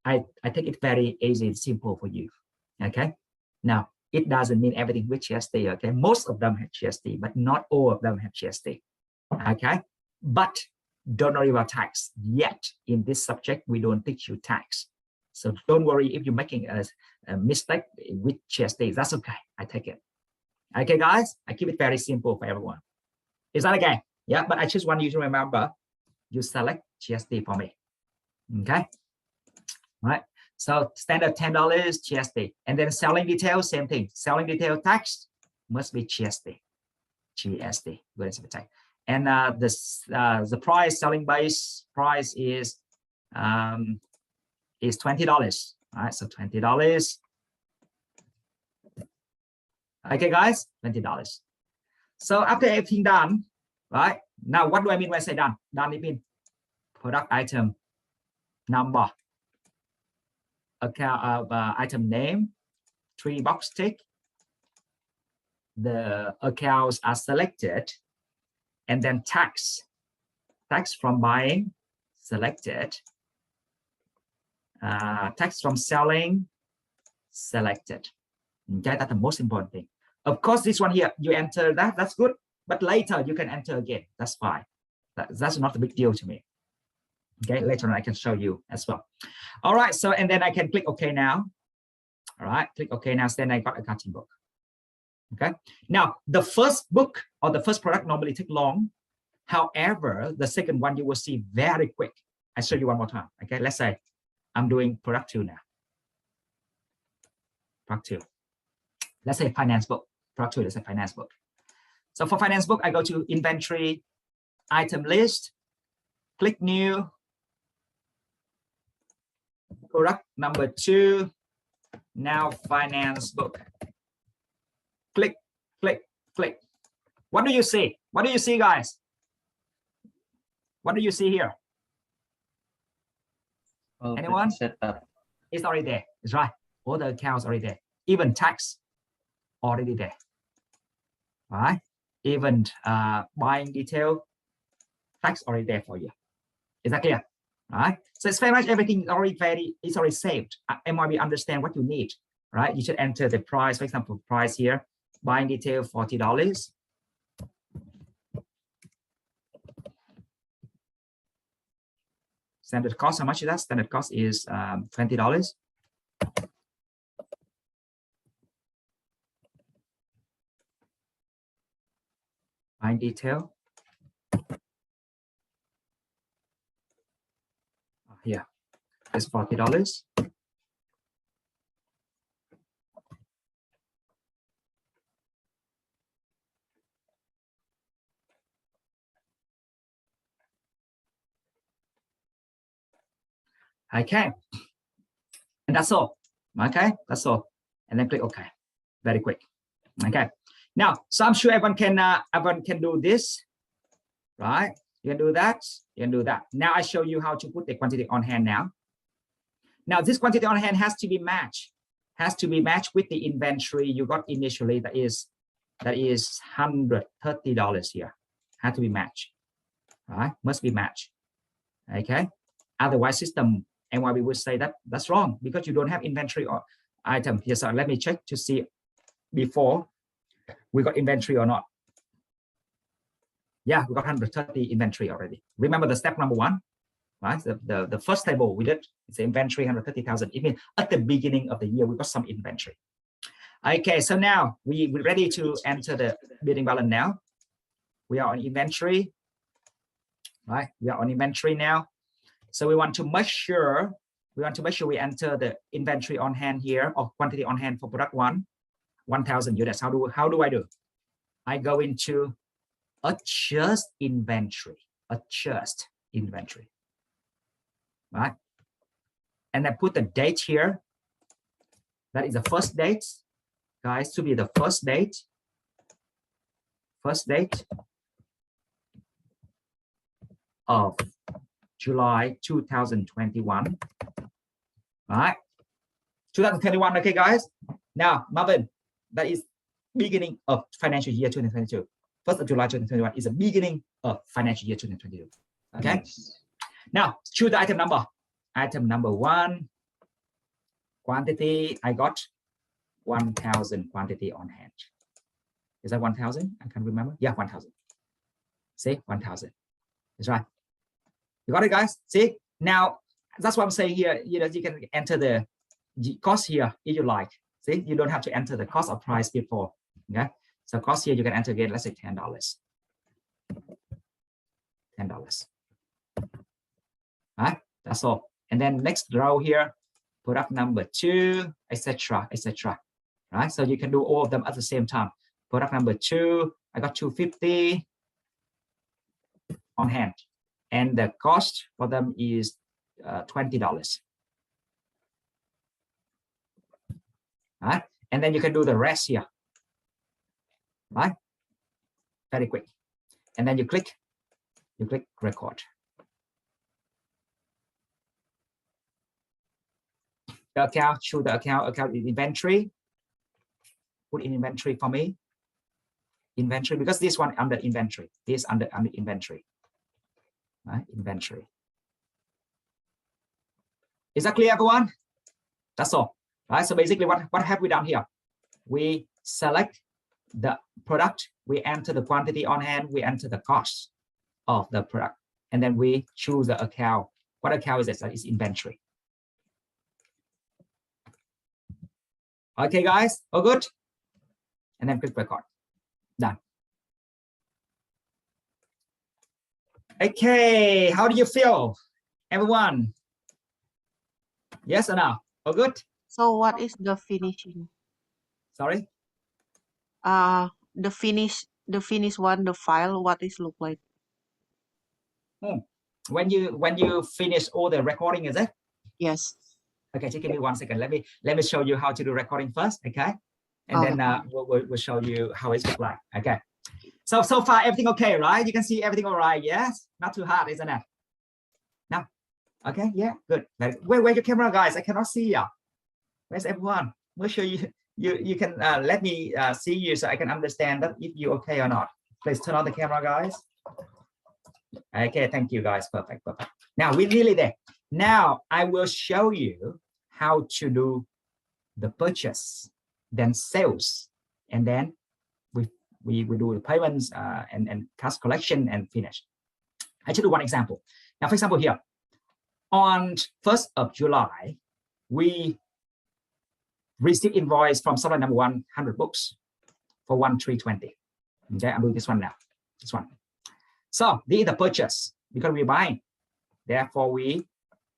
I think it's very easy and simple for you, okay? Now, it doesn't mean everything with GST, okay? Most of them have GST, but not all of them have GST, okay? But don't worry about tax yet. In this subject, we don't teach you tax. So don't worry if you're making a mistake with GST. That's okay. I take it. Okay, guys. I keep it very simple for everyone. Is that okay? Yeah, but I just want you to remember, you select GST for me. Okay. All right. So standard $10 GST, and then selling detail, same thing. Selling detail tax must be GST. And the price, selling base price is $20. All right, so $20. Okay, guys, $20. So after everything done, right? Now, what do I mean when I say done? Done, it means product item number, account item name, 3 box tick. The accounts are selected, and then tax from buying selected. Tax from selling selected. Okay, that's the most important thing. Of course, this one here, you enter that, that's good. But later you can enter again. That's fine. That's not a big deal to me. Okay, later on I can show you as well. All right, so and then I can click OK now. All right, click OK now. So then I got accounting book. Okay, now the first book or the first product normally take long. However, the second one you will see very quick. I show you one more time. Okay, let's say I'm doing product 2 now. Product 2. Let's say finance book. Product 2, let's say finance book. So for finance book, I go to inventory, item list, click new, product number 2, now finance book. Click, click, click. What do you see? What do you see, guys? What do you see here? Anyone? It's already there. It's right. All the accounts already there. Even tax already there. All right. Even buying detail, tax already there for you. Is that clear? All right. So it's very much everything is already saved. MYOB understand what you need. Right. You should enter the price. For example, price here. Buying detail $40. Standard cost, how much is that? Standard cost is $20. Buying detail. Here, it's $40. Okay, and that's all. Okay, that's all, and then click OK. Very quick. Okay, now so I'm sure everyone can do this, right? You can do that. You can do that. Now I show you how to put the quantity on hand. Now this quantity on hand has to be matched. Has to be matched with the inventory you got initially. That is $130 here. Has to be matched. Right? Must be matched. Okay. Otherwise, system MYOB would say that that's wrong because you don't have inventory or item here. So let me check to see before we got inventory or not. Yeah, we got 130 inventory already. Remember the step number 1, right? The first table we did, it's inventory 130,000. It means at the beginning of the year, we got some inventory. Okay, so now we're ready to enter the beginning balance now. We are on inventory, right? We are on inventory now. So we want to make sure we enter the inventory on hand here or quantity on hand for product 1, 1,000 units. How do I do? I go into adjust inventory, right? And I put the date here. That is the first date, guys. To be the first date. Of July 2021. All right, 2021. Okay, guys. Now, Marvin, that is beginning of financial year 2022. 1st of July 2021 is the beginning of financial year 2022. Okay. Now, choose the item number. Item number 1. Quantity. I got 1,000 quantity on hand. Is that 1,000? I can't remember. Yeah, 1,000. See, 1,000. That's right. You got it, guys. See, now that's what I'm saying here. You know, you can enter the cost here if you like. See, you don't have to enter the cost or price before. Okay, so cost here you can enter again. Let's say $10. $10. Right, that's all. And then next row here, product number 2, etc., etc. Right, so you can do all of them at the same time. Product number 2, I got 250 on hand. And the cost for them is $20. Right? And then you can do the rest here. Right? Very quick. And then you click record. The account, choose the account inventory. Put in inventory for me. Inventory, because this one under inventory. This under inventory. Right? Inventory. Is that clear, everyone? That's all. Right? So basically, what have we done here? We select the product, we enter the quantity on hand, we enter the cost of the product, and then we choose the account. What account is it? That is inventory. Okay, guys, all good? And then click record. Done. Okay, how do you feel, everyone? Yes or no? All good? So what is the finishing? Sorry? The finish one, the file, what is look like? When you finish all the recording, is it? Yes. Okay, just give me 1 second. Let me show you how to do recording first, okay? And then we'll show you how it looks like. Okay. So far everything okay, right? You can see everything all right, yes? Not too hard, isn't it? No. Okay, yeah, good. Where's your camera, guys? I cannot see you. Where's everyone? Make sure you can let me see you so I can understand that if you're okay or not. Please turn on the camera, guys. Okay, thank you, guys. Perfect. Now we're nearly there. Now I will show you how to do the purchase, then sales, and then we do the payments and cash collection and finish. I should do one example. Now, for example, here on 1st of July, we received invoice from supplier number 100 books for 1,320. Okay, I'm doing this one now. This one. So this is the purchase because we're buying. Therefore, we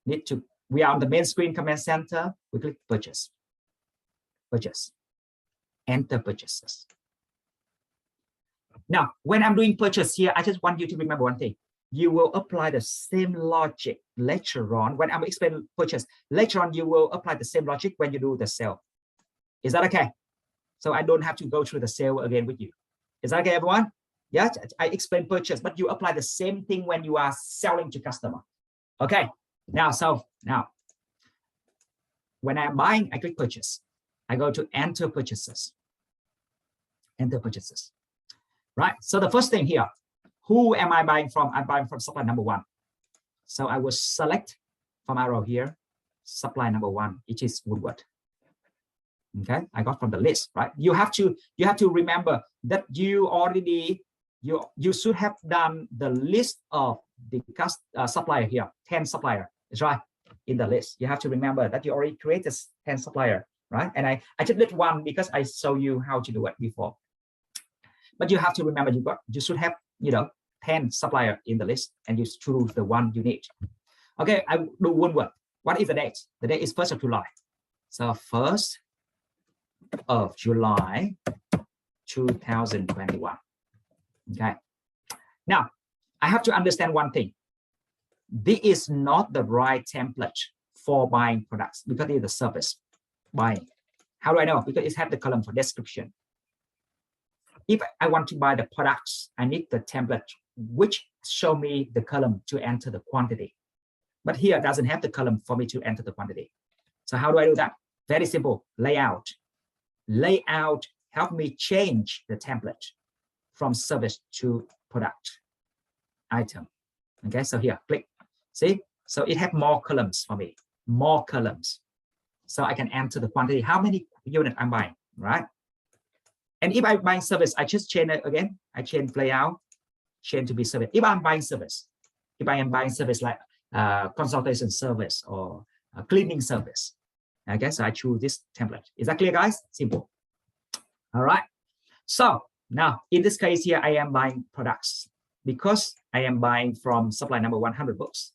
are on the main screen command center. We click purchase. Purchase. Enter purchases. Now, when I'm doing purchase here, I just want you to remember one thing. You will apply the same logic later on. When I'm explaining purchase, later on, you will apply the same logic when you do the sale. Is that okay? So I don't have to go through the sale again with you. Is that okay, everyone? Yes, I explain purchase, but you apply the same thing when you are selling to customer. Okay, now when I'm buying, I click purchase. I go to enter purchases. Enter purchases. Right, so the first thing here, who am I buying from? I'm buying from supplier number 1. So I will select from arrow here, supplier number 1, which is Woodward. Okay, I got from the list, right? You have to remember that you should have done the list of the supplier here, 10 supplier, is right, in the list. You have to remember that you already created 10 supplier, right? And I just did one because I show you how to do it before. But you have to remember you should have 10 supplier in the list and you choose the one you need. Okay, I do one word. What is the date? The date is 1st of July. So 1st of July 2021. Okay. Now I have to understand one thing. This is not the right template for buying products because it is the service buying. How do I know? Because it has the column for description. If I want to buy the products, I need the template which show me the column to enter the quantity. But here it doesn't have the column for me to enter the quantity. So how do I do that? Very simple. Layout. Layout help me change the template from service to product item. Okay, so here, click. See? So it has more columns for me. More columns. So I can enter the quantity. How many units I'm buying, right? And if I'm buying service, I just change it again. I change layout, change to be service. If I'm buying service, if I am buying service like consultation service or cleaning service, I guess I choose this template. Is that clear, guys? Simple. All right. So now in this case here, I am buying products because I am buying from supplier number 100 books,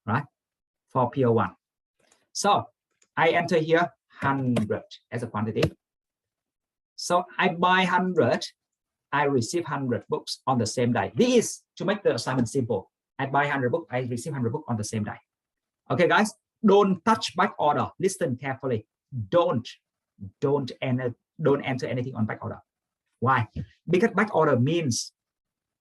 right? For PO1. So I enter here 100 as a quantity. So I buy 100, I receive 100 books on the same day. This is to make the assignment simple. I buy 100 books, I receive 100 books on the same day. Okay, guys, don't touch back order. Listen carefully. Don't enter anything on back order. Why? Because back order means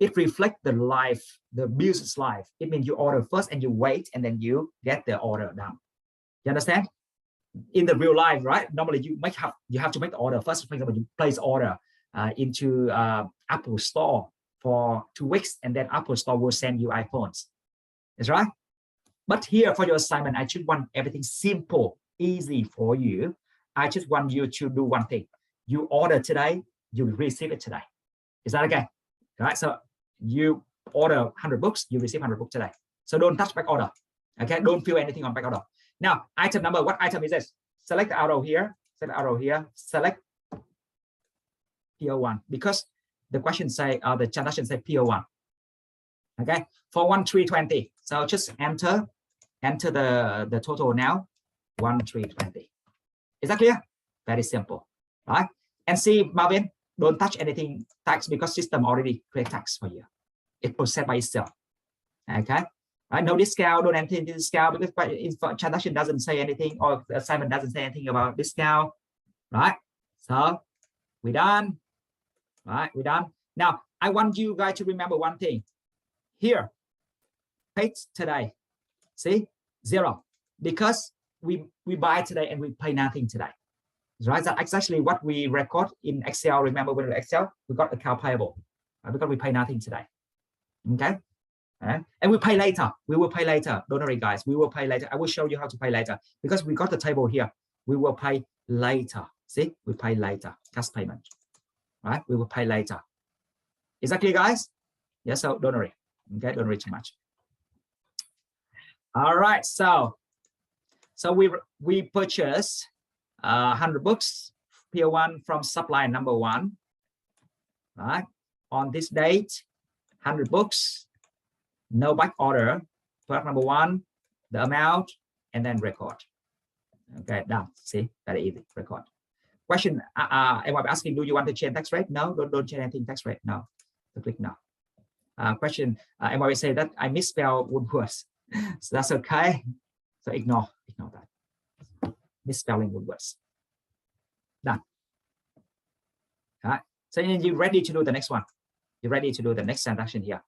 it reflects the life, the business life. It means you order first and you wait and then you get the order done. You understand? In the real life, right? Normally you have to make the order first. For example, you place order into Apple Store for 2 weeks, and then Apple Store will send you iPhones. That's right. But here for your assignment, I just want everything simple, easy for you. I just want you to do one thing. You order today, you will receive it today. Is that okay? All right, so you order 100 books, you receive 100 books today. So don't touch back order. Okay, don't fill anything on back order. Now, item number, what item is this? Select the arrow here, select arrow here, select PO1 because the question say, the transaction say PO1. Okay, for 1320. So just enter the total now, 1320. Is that clear? Very simple, right? And see, Marvin, don't touch anything tax because system already create tax for you. It processed by itself. Okay, right? No discount, don't enter into discount because if transaction doesn't say anything or the assignment doesn't say anything about discount, right? So we're done, right? We're done. Now I want you guys to remember one thing. Here, paid today. See, 0 because we buy today and we pay nothing today. Right? That's actually what we record in Excel. Remember when we Excel, we got account payable because we pay nothing today. Okay, and we pay later. We will pay later. Don't worry, guys. We will pay later. I will show you how to pay later because we got the table here. We will pay later. See, we pay later. Cash payment. Right? We will pay later. Is that clear, guys? Yes. So don't worry. Okay, don't worry too much. All right. So we purchased 100 books PO1 from supply number 1, right? On this date, 100 books, no back order, product number 1, the amount, and then record. Okay, done. See, very easy. Record. Question: am I asking? Do you want to change tax rate? No, don't change anything. Tax rate? No. So click no. Question: am I say that I misspelled Woodworth? So that's okay. So ignore that. Misspelling Woodworth. Done. All right. So you're ready to do the next one. You're ready to do the next transaction here.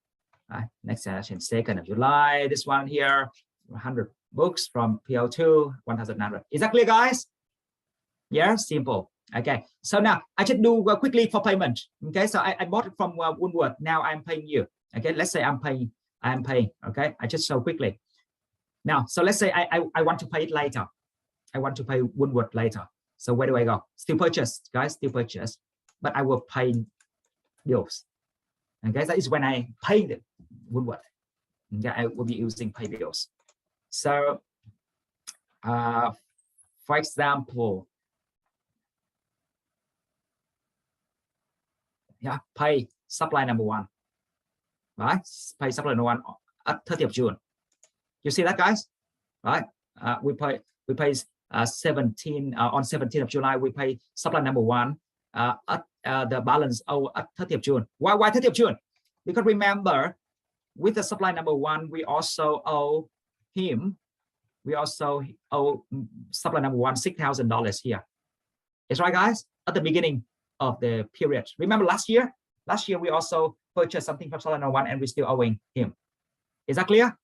All right. Next transaction, 2nd of July. This one here, 100 books from PO2, 1,900. Is that clear, guys? Yeah, simple. Okay. So now I just do quickly for payment. Okay. So I bought it from Woodworth. Now I'm paying you. Okay. Let's say I'm paying. Okay. I just show quickly. Now, so let's say I want to pay it later. I want to pay Woodworth later. So where do I go? Still purchase, guys, still purchase, but I will pay bills. Okay, that is when I pay the Woodworth. Okay, I will be using pay bills. So, for example, yeah, pay supply number 1, right? Pay supply number 1 at 30th of June. You see that, guys? Right? We pay 17 on 17th of July. We pay supply number 1 at the balance at 30th of June. Why 30th of June? Because remember, with the supply number 1, we also owe him. We also owe supply number 1 $6,000 here. It's right, guys. At the beginning of the period. Remember last year? Last year we also purchased something from supply number 1, and we're still owing him. Is that clear?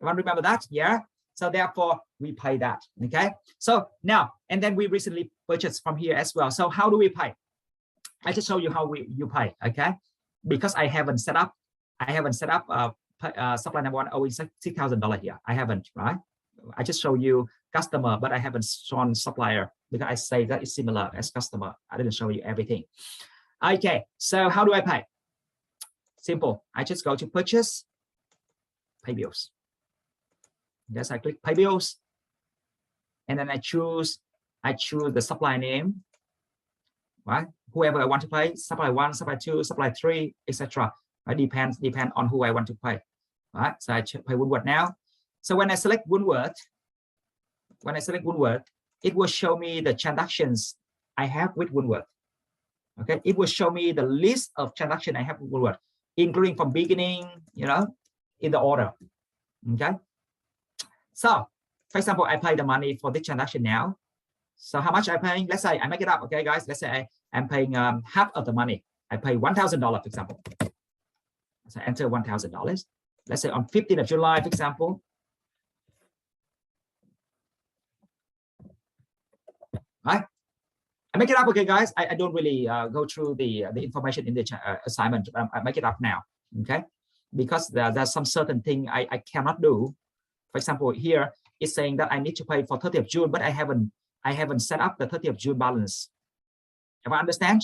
Everyone remember that? Yeah. So therefore we pay that. Okay. So now, and then we recently purchased from here as well. So how do we pay? I just show you how you pay. Okay. Because I haven't set up supply number 1 owing $6,000 here. I haven't, right? I just show you customer, but I haven't shown supplier because I say that is similar as customer. I didn't show you everything. Okay. So how do I pay? Simple. I just go to purchase, pay bills. Yes, I click pay bills, and then I choose the supply name, right? Whoever I want to pay, supply 1, supply 2, supply 3, etc. Right? Depend on who I want to pay. Right? So I pay Woodworth now. So when I select Woodworth, it will show me the transactions I have with Woodworth. Okay, it will show me the list of transactions I have with Woodworth, including from beginning, in the order. Okay. So, for example, I pay the money for this transaction now. So how much I'm paying? Let's say I make it up, okay, guys. Let's say I'm paying half of the money. I pay $1,000, for example. So I enter $1,000. Let's say on 15th of July, for example. Right? I make it up, okay, guys. I don't really go through the information in the assignment. I make it up now, okay? Because there's some certain thing I cannot do. For example, here it's saying that I need to pay for 30th of June, but I haven't set up the 30th of June balance. Everyone understand?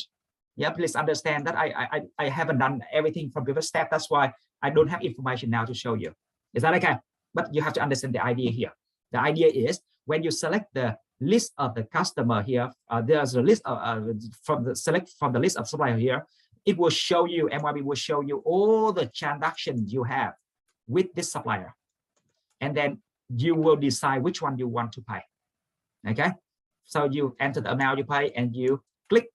Yeah, please understand that I haven't done everything from previous step. That's why I don't have information now to show you. Is that okay? But you have to understand the idea here. The idea is when you select the list of the customer here, there's a list from the list of supplier here. It will show you, MYOB will show you all the transactions you have with this supplier, and then you will decide which one you want to pay. Okay, so you enter the amount you pay and you click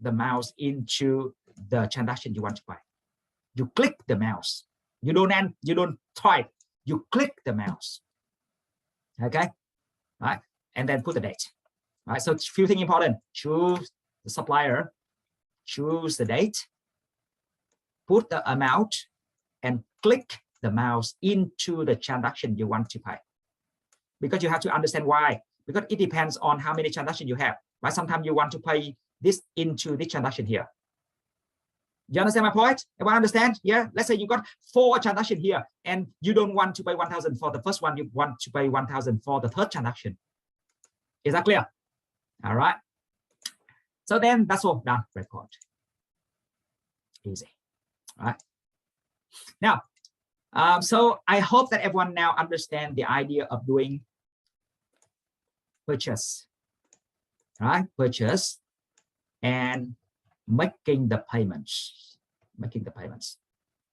the mouse into the transaction you want to pay. You click the mouse. You don't type. You click the mouse. Okay, right, and then put the date. Right, so few things important. Choose the supplier. Choose the date. Put the amount and click the mouse into the transaction you want to pay. Because you have to understand why. Because it depends on how many transactions you have. Right? Sometimes you want to pay this into this transaction here. You understand my point? Everyone understand? Yeah. Let's say you got 4 transactions here, and you don't want to pay 1,000 for the first one. You want to pay 1,000 for the third transaction. Is that clear? All right. So then that's all done. Record. Easy. All right. Now, so I hope that everyone now understand the idea of doing purchase, right? Purchase and making the payments,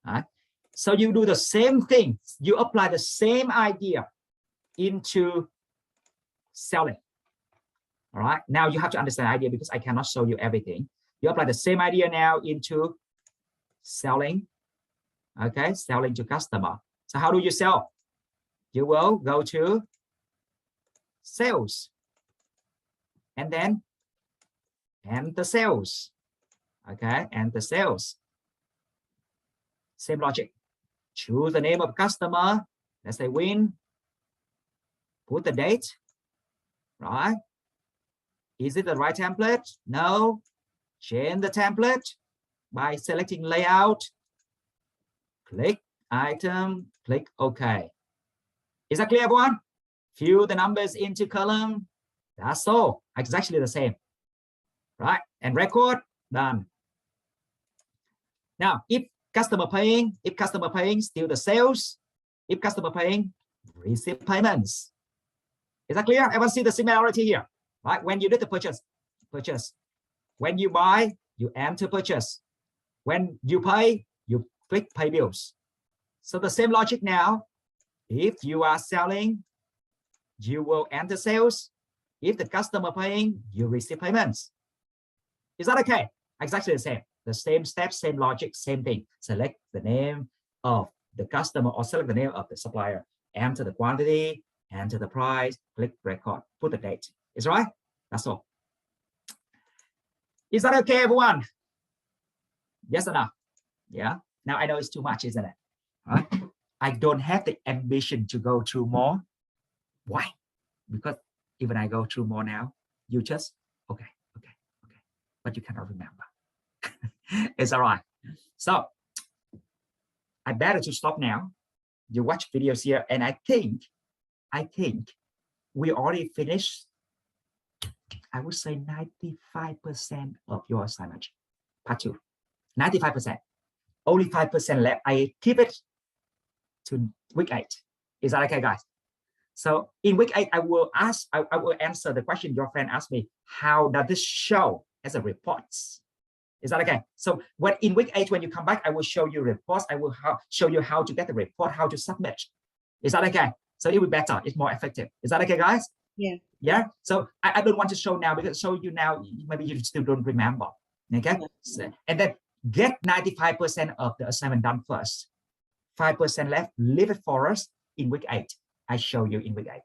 right? So you do the same thing. You apply the same idea into selling. All right. Now you have to understand the idea because I cannot show you everything. You apply the same idea now into selling. Okay, selling to customer. So how do you sell? You will go to sales and then enter sales. Okay, enter sales. Same logic. Choose the name of customer. Let's say Win. Put the date. Right? Is it the right template? No. Change the template by selecting layout. Click item, click OK. Is that clear, everyone? Fill the numbers into column. That's all. Exactly the same. Right? And record, done. Now, if customer paying, still the sales. If customer paying, receive payments. Is that clear? Everyone see the similarity here? Right? When you do the purchase. When you buy, you enter purchase. When you pay, you click pay bills. So the same logic now. If you are selling, you will enter sales. If the customer paying, you receive payments. Is that okay? Exactly the same. The same steps, same logic, same thing. Select the name of the customer or select the name of the supplier. Enter the quantity, enter the price, click record, put the date. Is right? That's all. Is that okay, everyone? Yes or no? Yeah. Now I know it's too much, isn't it? Right? I don't have the ambition to go through more. Why? Because even I go through more now, you just okay, but you cannot remember. It's all right. So I better to stop now. You watch videos here, and I think we already finished. I would say 95% of your assignment, part 2. 95%. Only 5% left. I keep it to week 8. Is that okay, guys? So in week 8, I will answer the question your friend asked me. How does this show as a reports? Is that okay? So in week 8, when you come back, I will show you reports. I will show you how to get the report, how to submit. Is that okay? So it will be better. It's more effective. Is that okay, guys? Yeah. Yeah. So I don't want to show now because show you now, maybe you still don't remember. Okay. So, and then get 95% of the assignment done first. 5% left. Leave it for us in week 8. I show you in week 8.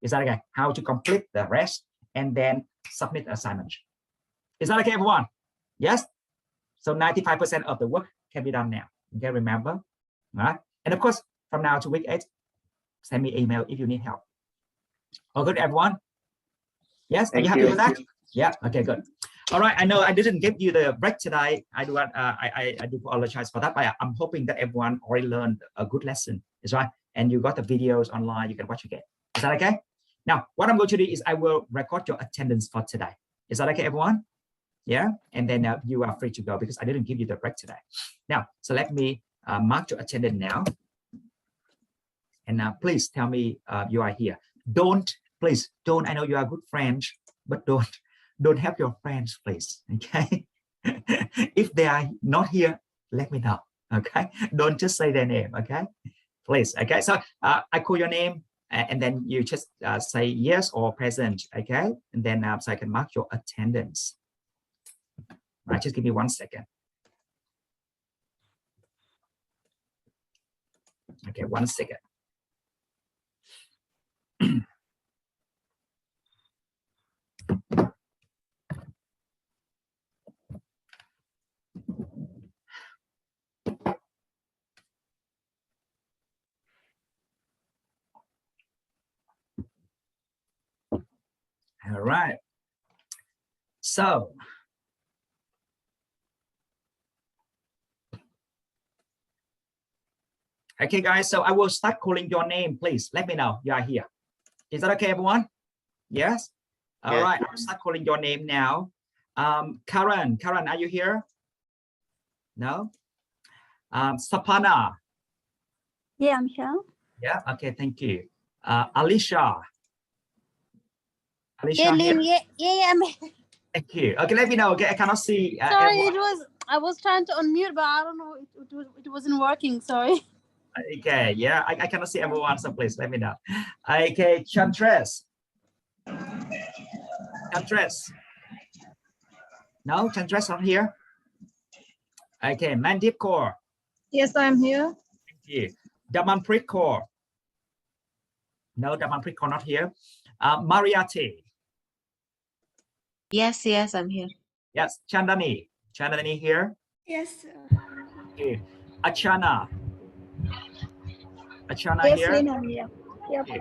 Is that okay? How to complete the rest and then submit the assignment. Is that okay, everyone? Yes. So 95% of the work can be done now. Okay, remember. All right. And of course, from now to week 8, send me email if you need help. All good, everyone? Yes. Are you happy with that? Yeah. Okay. Good. All right. I know I didn't give you the break today. I do apologize for that, but I'm hoping that everyone already learned a good lesson. Is right. And you got the videos online. You can watch again. Is that okay? Now, what I'm going to do is I will record your attendance for today. Is that okay, everyone? Yeah, and then you are free to go because I didn't give you the break today. Now, so let me mark your attendance now. And now please tell me you are here. Please don't, I know you are good friends, but don't help your friends, please, okay? If they are not here, let me know, okay? Don't just say their name, okay? Please, okay? So I call your name and then you just say yes or present, okay? And then so I can mark your attendance. Right, just give me 1 second. Okay, 1 second. All right. So, okay, guys, so I will start calling your name. Please let me know you are here. Is that okay, everyone? Yes? All right, I'll start calling your name now. Karen, are you here? No? Sapana. Yeah, I'm here. Yeah, okay, thank you. Alicia. Yeah, Lynn, yeah, I'm here. Thank you. Okay, let me know. Okay, I cannot see. Sorry, I was trying to unmute, but I don't know, it wasn't working. Sorry. Okay, yeah, I cannot see everyone, so please let me know. Okay, Chantres. No, Chantres not here. Okay, Mandip Kaur. Yes, I'm here. Thank you. Damanpreet Kaur. No, Damanpreet Kaur not here. Mariati. Yes, I'm here. Yes, Chandani here. Yes, sir. Okay. Achana Yes, here. Lynn, I'm here. Yep. Okay.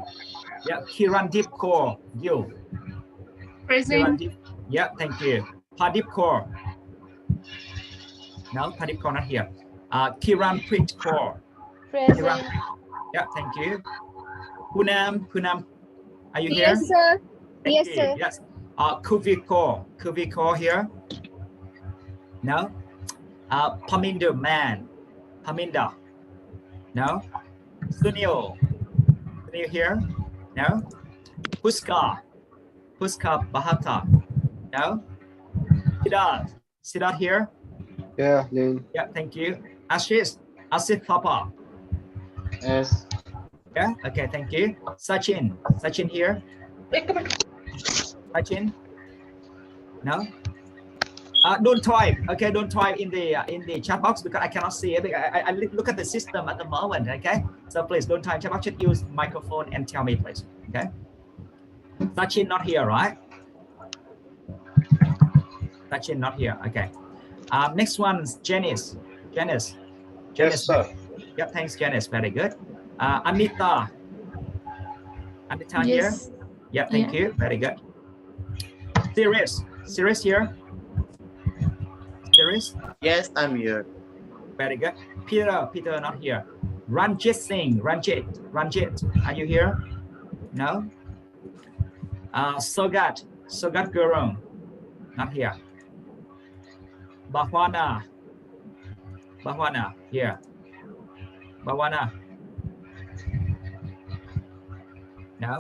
Yeah, Kirandip Kaur. You. Present. Yeah, thank you. Padip Kaur. No, Padip Kaur not here. Kiranpreet Kaur. Present. Yeah, thank you. Punam, are you here? Yes, sir. Thank Yes, you. sir. Yes. Kuvi Kaur here. No. Paminda Man. Paminda. No. Sunil here. No. Puska Bahata. No. Siddharth here. Yeah, Lynn. Yeah, thank you. Asit Thapa. Yes. Yeah, okay, thank you. Sachin here. Sachin? No? Don't type. Okay, don't type in the chat box because I cannot see it. I look at the system at the moment. Okay, so please don't type chat box. Just use microphone and tell me, please. Okay. Sachin not here, right? Sachin not here. Okay. Next one's Janice. Yes, sir. Yeah, thanks, Janice. Very good. Anita Yes. here. Yeah, thank you. Very good. Serious here. Serious. Yes, I'm here. Very good. Peter not here. Ranjit Singh. Ranjit, are you here? No. Sogat Gurung, not here. Bahwana here. Bahwana. No.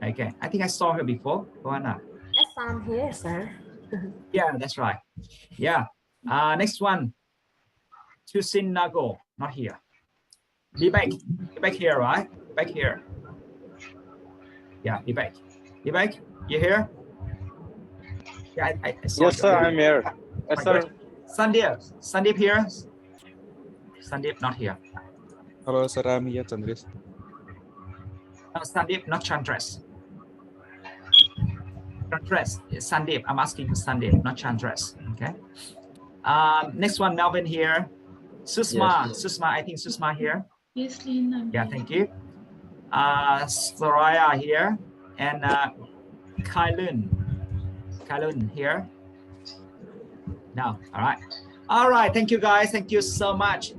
Okay. I think I saw her before. Bahwana. Yes, I'm here, sir. Yeah, that's right. Yeah. Next one. Tusin Nago, not here. Be back here, right? Back here. Yeah, be back. You here? Yeah, I saw Yes, you. sir, I'm here. Yes, sir. Sandeep here? Sandeep not here. Hello, sir, I'm here, Chandris. No, Sandeep, not Chandras. Chandras, Sandeep. I'm asking for Sandeep, not Chandras. Okay. Next one, Melvin here. Susma, Yes. Susma, I think Susma here. Yes, Lynn. Yeah, thank you. Soraya here and Kailun here. No, all right. Thank you guys. Thank you so much.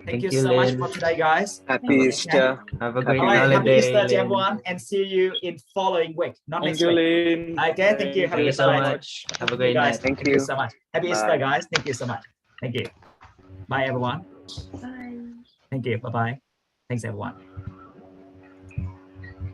Thank you you, so much Lynn. for today, guys. Happy Easter. Have a great All right, happy holiday, Easter to Lynn. everyone, and see you in following week, not Thank next you, week. Lynn. Okay, thank you. Have a Thank you good so night. much. Have a Thank you, great guys. night. Thank Thank you you. so much. Happy Bye. Easter, guys. Thank you so much. Thank you. Bye, everyone. Bye. Thank you. Bye bye. Thanks, everyone.